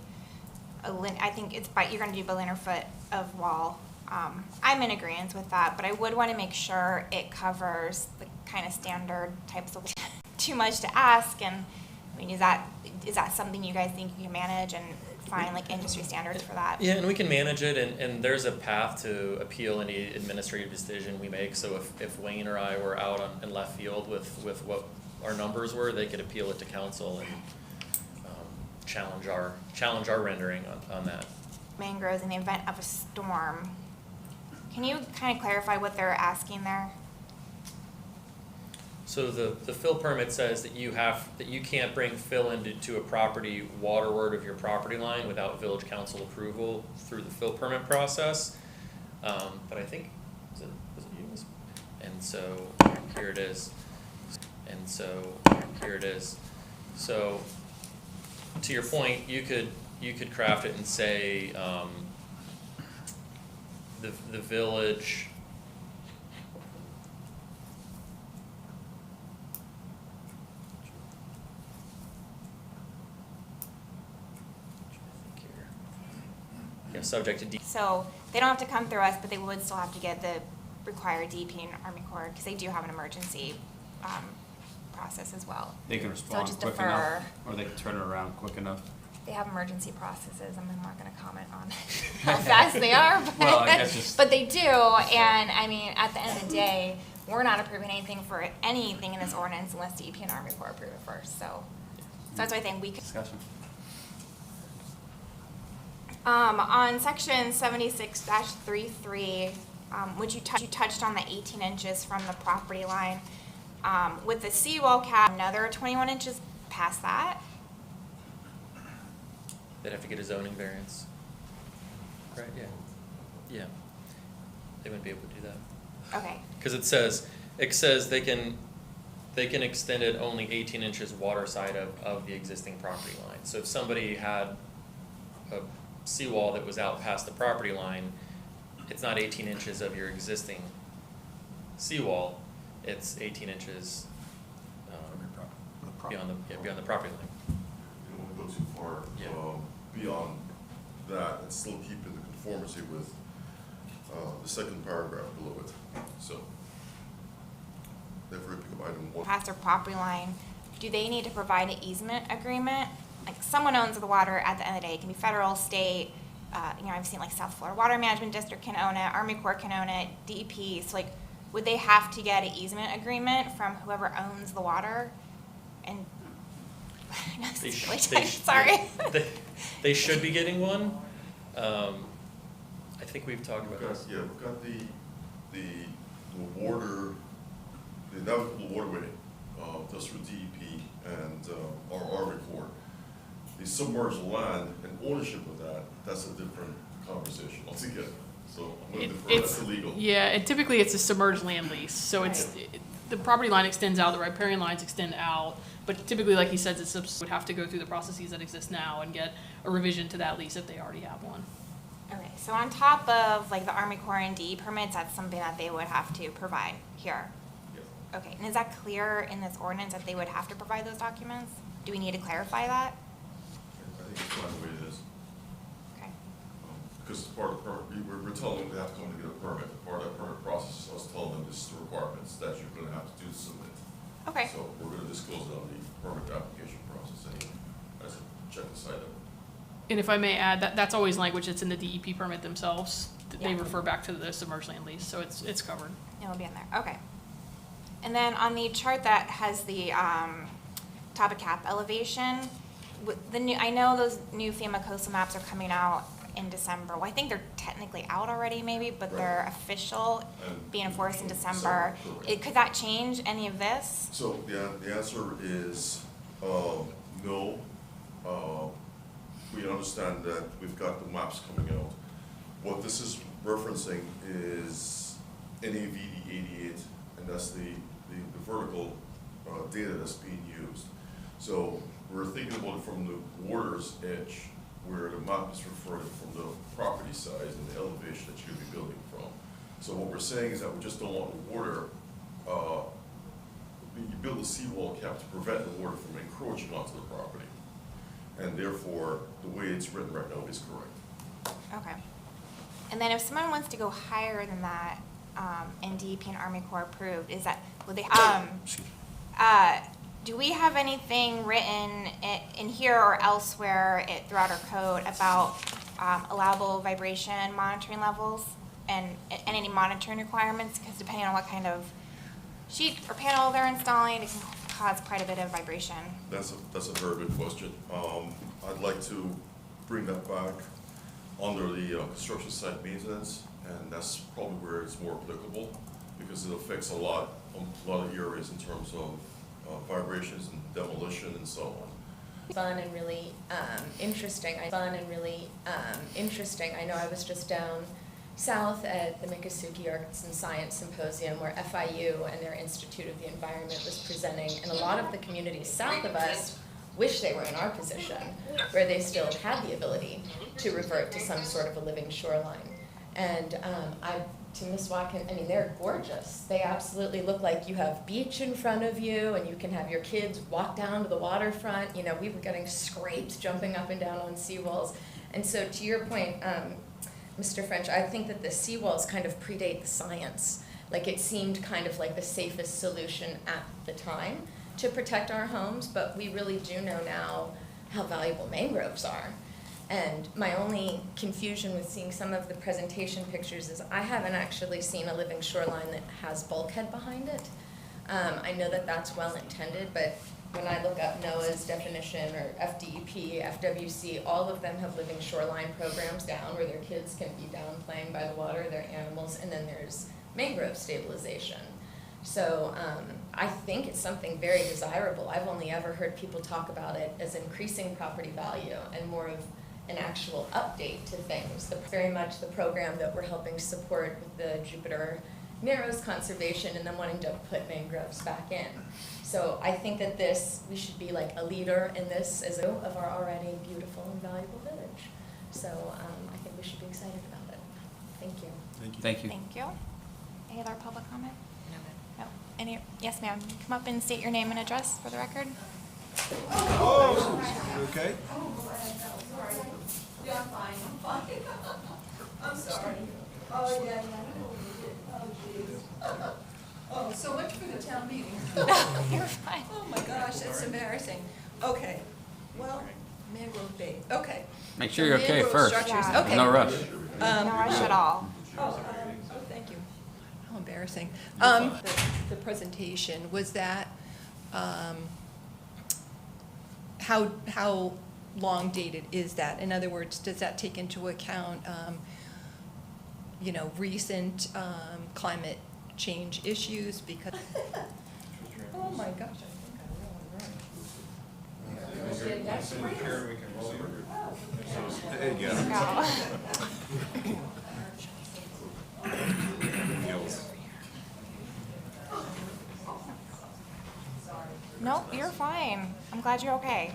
I think it's you're gonna do by linear foot of wall. I'm in agreement with that, but I would wanna make sure it covers the kind of standard types of, too much to ask, and, I mean, is that something you guys think you can manage and find like industry standards for that?
Yeah, and we can manage it, and there's a path to appeal any administrative decision we make, so if Wayne or I were out in left field with what our numbers were, they could appeal it to council and challenge our rendering on that.
Mangroves in the event of a storm. Can you kind of clarify what they're asking there?
So the fill permit says that you can't bring fill into a property waterward of your property line without village council approval through the fill permit process. But I think, was it you? And so here it is. So to your point, you could craft it and say, the village. Subject to
So they don't have to come through us, but they would still have to get the required DP and Army Corps, because they do have an emergency process as well.
They can respond
just
quick
defer.
enough, or they can turn it around quick enough.
They have emergency processes. I'm not gonna comment on how fast they are, but,
Well, I guess just-
but they do. And I mean, at the end of the day, we're not approving anything for anything in this ordinance unless DP and Army Corps approve it first. So that's why I think we could.
Discussion.
On section 76-33, which you touched on the 18 inches from the property line. With the seawall cap, another 21 inches past that.
They'd have to get a zoning variance. Right, yeah. Yeah. They wouldn't be able to do that.
Okay.
Because it says they can extend it only 18 inches water side of the existing property line. So if somebody had a seawall that was out past the property line, it's not 18 inches of your existing seawall, it's 18 inches beyond the property line.
You don't want to go too far
Yeah.
beyond that and still keep in the conformity with the second paragraph below it. So, therefore, pick up item 1.
Past their property line, do they need to provide an easement agreement? Like, someone owns the water at the end of the day. It can be federal, state, I've seen like South Florida Water Management District can own it, Army Corps can own it, DEP. So like, would they have to get an easement agreement from whoever owns the water? And, I know this is really tight, sorry.
They should be getting one. I think we've talked about this.
Yeah, we've got the water, the navigable waterway, just for DEP and our Army Corps. The submerged land and ownership of that's a different conversation altogether. So I'm going to defer that to legal.
Yeah, and typically it's a submerged land lease, so it's, the property line extends out, the riparian lines extend out, but typically, like he says, would have to go through the processes that exist now and get a revision to that lease if they already have one.
Okay, so on top of like the Army Corps and DE permits, that's something that they would have to provide here? Okay, and is that clear in this ordinance that they would have to provide those documents? Do we need to clarify that?
I think it's fine the way it is.
Okay,
Because it's part of the permit, we're telling them they have to come to get a permit. Part of that permit process is us telling them this is the requirements that you're gonna have to do to submit.
okay,
So we're gonna disclose it on the permit application process anyway, as a check the site out.
And if I may add, that's always language that's in the DEP permit themselves. They
Yeah.
refer back to the submerged land lease, so it's covered.
it'll be in there, okay. And then on the chart that has the, topic cap elevation, I know those new FEMA coastal maps are coming out in December. Well, I think they're technically out already maybe, but they're official, being enforced in December.
Correct.
Could that change any of this?
So the answer is, no. We understand that we've got the maps coming out. What this is referencing is NAVD 88, and that's the vertical data that's being used. So we're thinking about it from the water's edge, where the map is referring from the property size and the elevation that you're gonna be building from. So what we're saying is that we just don't want the water, you build a seawall cap to prevent the water from encroaching onto the property. And therefore, the way it's written right now is correct.
Okay. And then if someone wants to go higher than that, and DEP and Army Corps approved, is that, would they, do we have anything written in here or elsewhere throughout our code about allowable vibration monitoring levels and any monitoring requirements? Because depending on what kind of sheet or panel they're installing, it can cause quite a bit of vibration.
That's a very good question. I'd like to bring that back under the construction site maintenance, and that's probably where it's more applicable, because it affects a lot of areas in terms of vibrations and demolition and so on.
Fun and really interesting. I know I was just down south at the Miccosukee Arts and Science Symposium where FIU and their Institute of the Environment was presenting, and a lot of the communities south of us wish they were in our position, where they still had the ability to revert to some sort of a living shoreline. And to Ms. Watkins, I mean, they're gorgeous. They absolutely look like you have beach in front of you, and you can have your kids walk down to the waterfront. You know, we were getting scrapes jumping up and down on seawalls. And so to your point, Mr. French, I think that the seawalls kind of predate the science. Like, it seemed kind of like the safest solution at the time to protect our homes, but we really do know now how valuable mangroves are. And my only confusion with seeing some of the presentation pictures is I haven't actually seen a living shoreline that has bulkhead behind it. I know that that's well intended, but when I look up NOAA's definition or FDEP, FWC, all of them have living shoreline programs down where their kids can be down playing by the water, their animals, and then there's mangrove stabilization. So I think it's something very desirable. I've only ever heard people talk about it as increasing property value and more of an actual update to things. Very much the program that we're helping support with the Jupiter Narrows conservation and then wanting to put mangroves back in. So I think that we should be like a leader in this as of our already beautiful and valuable village. So I think we should be excited about it. Thank you.
Thank you.
Thank you. Any other public comment? No. Any? Yes, ma'am. Come up and state your name and address for the record.
Okay.
Yeah, I'm fine. I'm sorry. Oh, yeah. Oh, jeez. Oh, so much for the town meeting.
You're fine.
Oh, my gosh, that's embarrassing. Okay, well, mangrove bait, okay.
Make sure you're okay
Mangrove
first.
structures,
Yeah.
okay.
No rush.
No rush at all.
Oh, thank you. How embarrassing. The presentation, was that, how long dated is that? In other words, does that take into account, recent climate change issues? Because, oh my gosh, I think I really
There you go.
Wow. Nope, you're fine. I'm glad you're okay.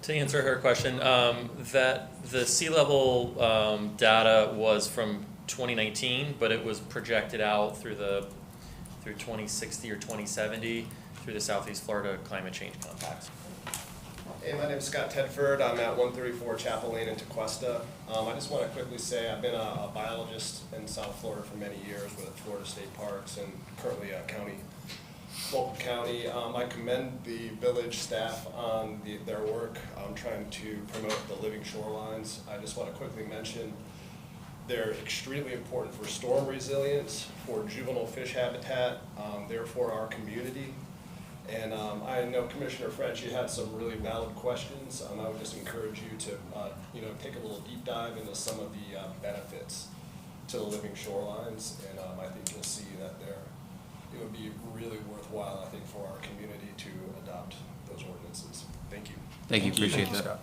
To answer her question, that the sea level data was from 2019, but it was projected out through 2060 or 2070 through the Southeast Florida Climate Change Compact.
Hey, my name is Scott Tedford. I'm at 134 Chapel Lane in Tequesta. I just want to quickly say I've been a biologist in South Florida for many years with Florida State Parks and currently a local county. I commend the village staff on their work trying to promote the living shorelines. I just want to quickly mention they're extremely important for storm resilience, for juvenile fish habitat, therefore our community. And I know Commissioner French, you had some really valid questions. I would just encourage you to, take a little deep dive into some of the benefits to the living shorelines, and I think you'll see that it would be really worthwhile, I think, for our community to adopt those ordinances. Thank you.
Thank you, appreciate that.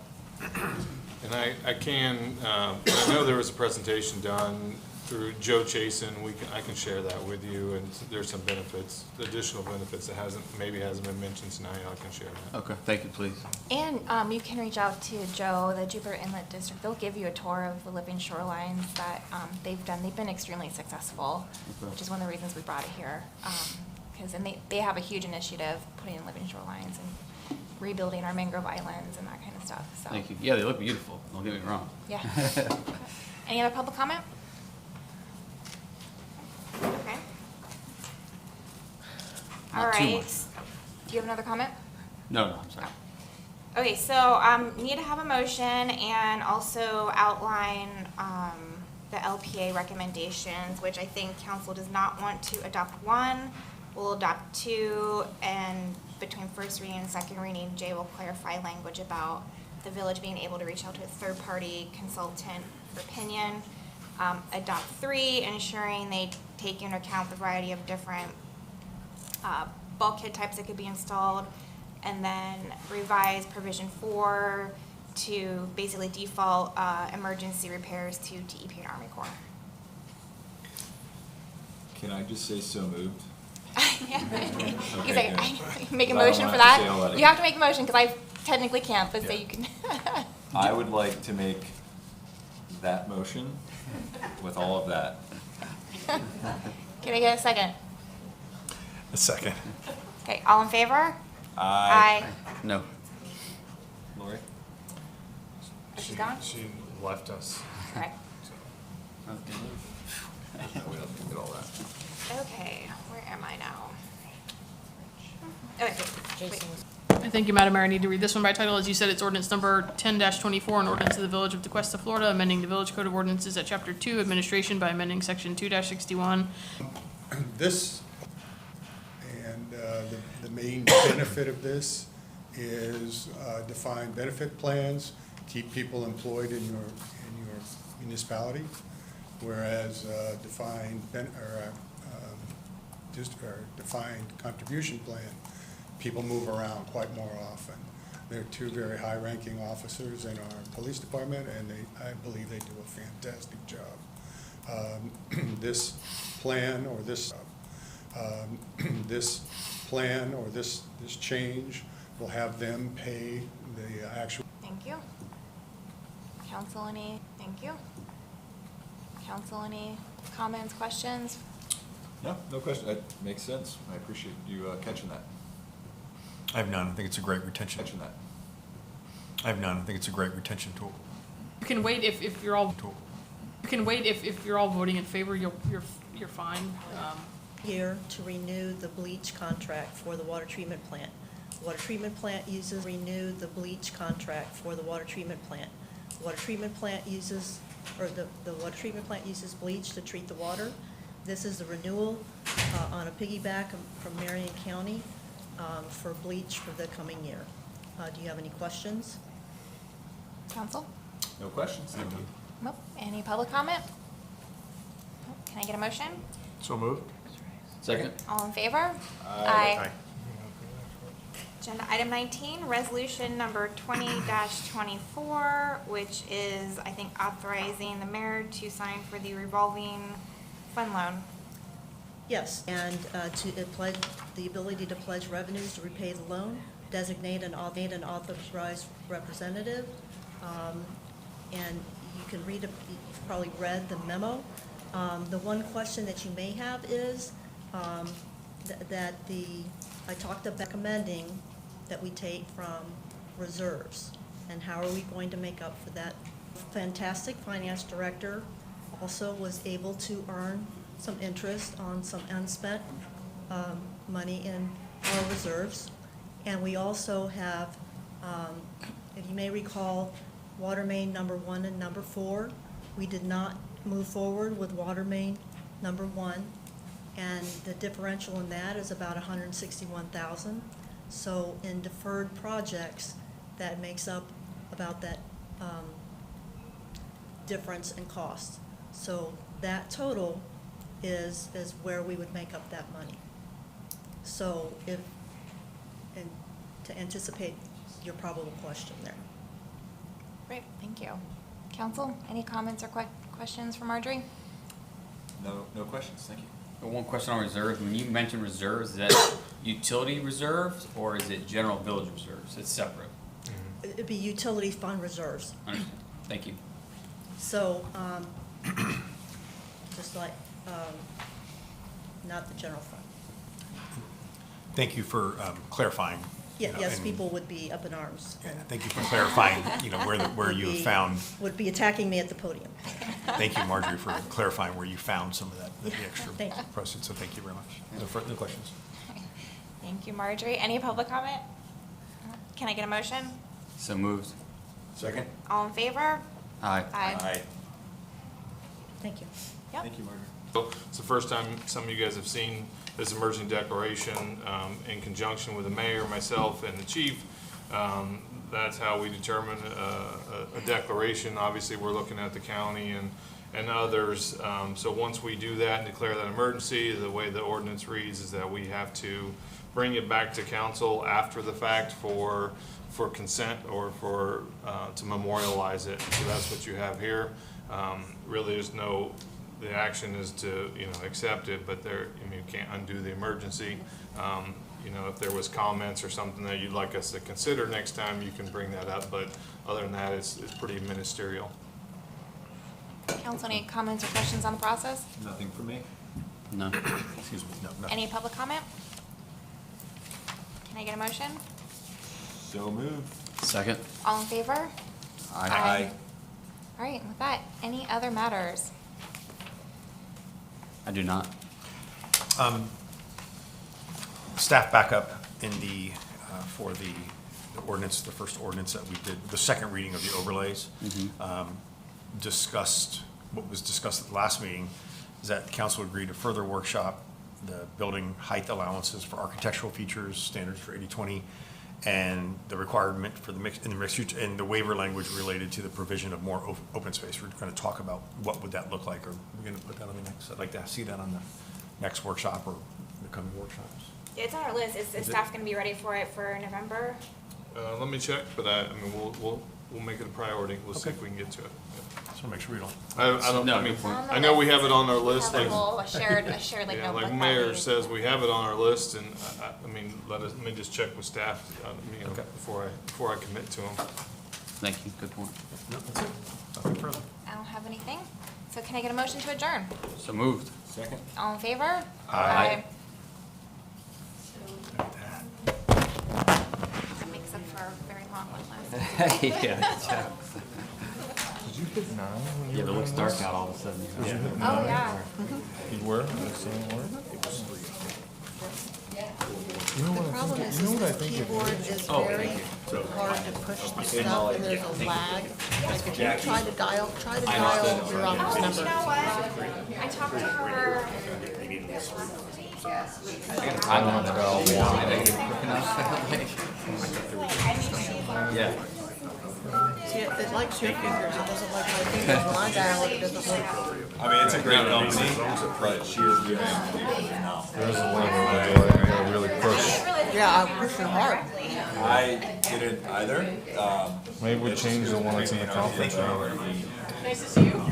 And I know there was a presentation done through Joe Chasen. I can share that with you, and there's some benefits, additional benefits that maybe hasn't been mentioned tonight. I can share that.
Okay, thank you, please.
And you can reach out to Joe, the Jupiter Inlet District. They'll give you a tour of the living shorelines that they've done. They've been extremely successful, which is one of the reasons we brought it here. Because they have a huge initiative putting in living shorelines and rebuilding our mangrove islands and that kind of stuff. So,
Thank you. Yeah, they look beautiful, don't get me wrong.
yeah. Any other public comment? Okay. All
Not too
right.
much.
Do you have another comment?
No, I'm sorry.
Okay, so need to have a motion and also outline the LPA recommendations, which I think council does not want to adopt one. We'll adopt two, and between first reading and second reading, Jay will clarify language about the village being able to reach out to a third-party consultant for opinion. Adopt three, ensuring they take into account the variety of different bulkhead types that could be installed, and then revise provision 4 to basically default emergency repairs to DEP and Army Corps.
Can I just say so moved?
Yeah.
Okay,
He's like,
good.
I make a
I don't
motion
have
for
to
that.
say all that
You
again.
have to make a motion, because I technically can't, but say
Yeah.
you can.
I would like to make that motion with all of that.
Can I get a second?
A second.
Okay, all in favor? Aye.
No.
Lori?
She's gone?
She left us.
Okay.
No, we don't need to do all that.
Okay, where am I now? Okay, wait.
Thank you, Madam Mayor. I need to read this one by title. As you said, it's ordinance number 10-24, an ordinance of the Village of Tequesta, Florida, amending the Village Code of Ordinances at Chapter 2, Administration by amending Section 2-61.
This, and the main benefit of this is defined benefit plans, keep people employed in your municipality, whereas defined contribution plan, people move around quite more often. They're two very high-ranking officers in our police department, and I believe they do a fantastic job. This plan or this change will have them pay the actual.
Thank you. Council, thank you. Council, any comments, questions?
No question. That makes sense. I appreciate you catching that.
I have none. I think it's a great retention.
Catching that.
I have none. I think it's a great retention tool.
You can wait if you're all. You can wait if you're all voting in favor. You're fine.
Here to renew the bleach contract for the water treatment plant. Water treatment plant uses renew the bleach contract for the water treatment plant. Water treatment plant uses, or the water treatment plant uses bleach to treat the water. This is the renewal on a piggyback from Marion County for bleach for the coming year. Do you have any questions?
Council?
No questions. Thank you.
Nope. Any public comment? Nope. Can I get a motion?
So moved.
Second?
All in favor? Aye. Agenda item 19, resolution number 20-24, which is, I think, authorizing the mayor to sign for the revolving fund loan.
Yes, and to pledge, the ability to pledge revenues to repay the loan, designate an authorized representative, and you can read, you've probably read the memo. The one question that you may have is I talked about recommending that we take from reserves, and how are we going to make up for that? Fantastic finance director also was able to earn some interest on some unspent money in our reserves. And we also have, if you may recall, water main number 1 and number 4. We did not move forward with water main number 1, and the differential in that is about $161,000. So in deferred projects, that makes up about that difference in cost. So that total is where we would make up that money. So if, and to anticipate your probable question there.
Great, thank you. Council, any comments or questions for Marjorie?
No questions, thank you.
One question on reserves. When you mention reserves, is that utility reserves or is it general village reserves? It's separate.
It'd be utility fund reserves.
Understand. Thank you.
So, just like, not the general fund.
Thank you for clarifying.
Yeah, yes,
and-
people would be up in arms.
Yeah, thank you for clarifying, where you have found,
Would be attacking me at the podium.
thank you, Marjorie, for clarifying where you found some of that, the extra
Thank you.
proceeds, so thank you very much. No questions.
Thank you, Marjorie. Any public comment? Can I get a motion?
So moved.
Second?
All in favor?
Aye.
Aye.
Thank you.
Yep.
Thank you, Margaret.
So it's the first time some of you guys have seen this emergency declaration in conjunction with the mayor, myself, and the chief. That's how we determine a declaration. Obviously, we're looking at the county and others. So once we do that and declare that emergency, the way the ordinance reads is that we have to bring it back to council after the fact for consent or for to memorialize it. So that's what you have here. Really, there's no. The action is to, accept it, but you can't undo the emergency. If there was comments or something that you'd like us to consider next time, you can bring that up, but other than that, it's pretty ministerial.
Council, any comments or questions on the process?
Nothing for me?
No.
Excuse me, no, nothing.
Any public comment? Can I get a motion?
So moved.
Second.
All in favor?
Aye.
All right, with that, any other matters?
I do not.
Staff backup in for the ordinance, the first ordinance that we did, the second reading of the overlays, discussed, what was discussed at the last meeting, is that council agreed to further workshop the building height allowances for architectural features, standards for 80/20, and the requirement for the mixed use, and the waiver language related to the provision of more open space. We're going to talk about what would that look like, or we're going to put that on the next, I'd like to see that on the next workshop or the coming workshops.
It's on our list. Is staff going to be ready for it for November?
Let me check, but we'll make it a priority. We'll see if we can get to it.
Just want to make sure we don't.
I know we have it on our list.
Have a
Like,
whole shared like
yeah,
notebook.
like
that
Mayor
we-
says, we have it on our list, and let me just check with staff,
Okay.
before I commit to them.
Thank you. Good point.
No, that's it. Nothing further.
I don't have anything. So can I get a motion to adjourn?
So moved.
Second?
All in favor?
Aye.
Look at that.
That makes up for a very long one last.
Yeah.
Did you hit 9 when
Yeah, but it looks dark out all of a sudden.
Oh, yeah.
You were?
The problem is this keyboard is very hard to push the stuff, and there's a lag. Like if you try to dial your office
You
number.
know what? I talked to her.
I want to go. Yeah.
See, it likes your fingers, it doesn't like my fingers. When I dial it, it doesn't work.
I mean, it's a great company, but she's doing.
There's a level where I really push.
Yeah, I'm pushing hard.
I didn't either.
Maybe we change the one that's in the
Being our
conference room.
thing,
Nice to see you.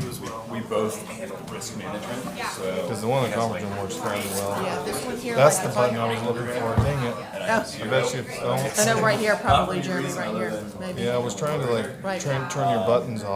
We both handle risk management, so.
Because the one in the conference room works fairly well.
Yeah, this one here.
That's
like
the
if
button I was looking for, dang it.
Oh,
I bet you don't.
I know right here, probably, Jeremy, right here, maybe.
Yeah, I was trying to like,
Right.
turn your buttons off.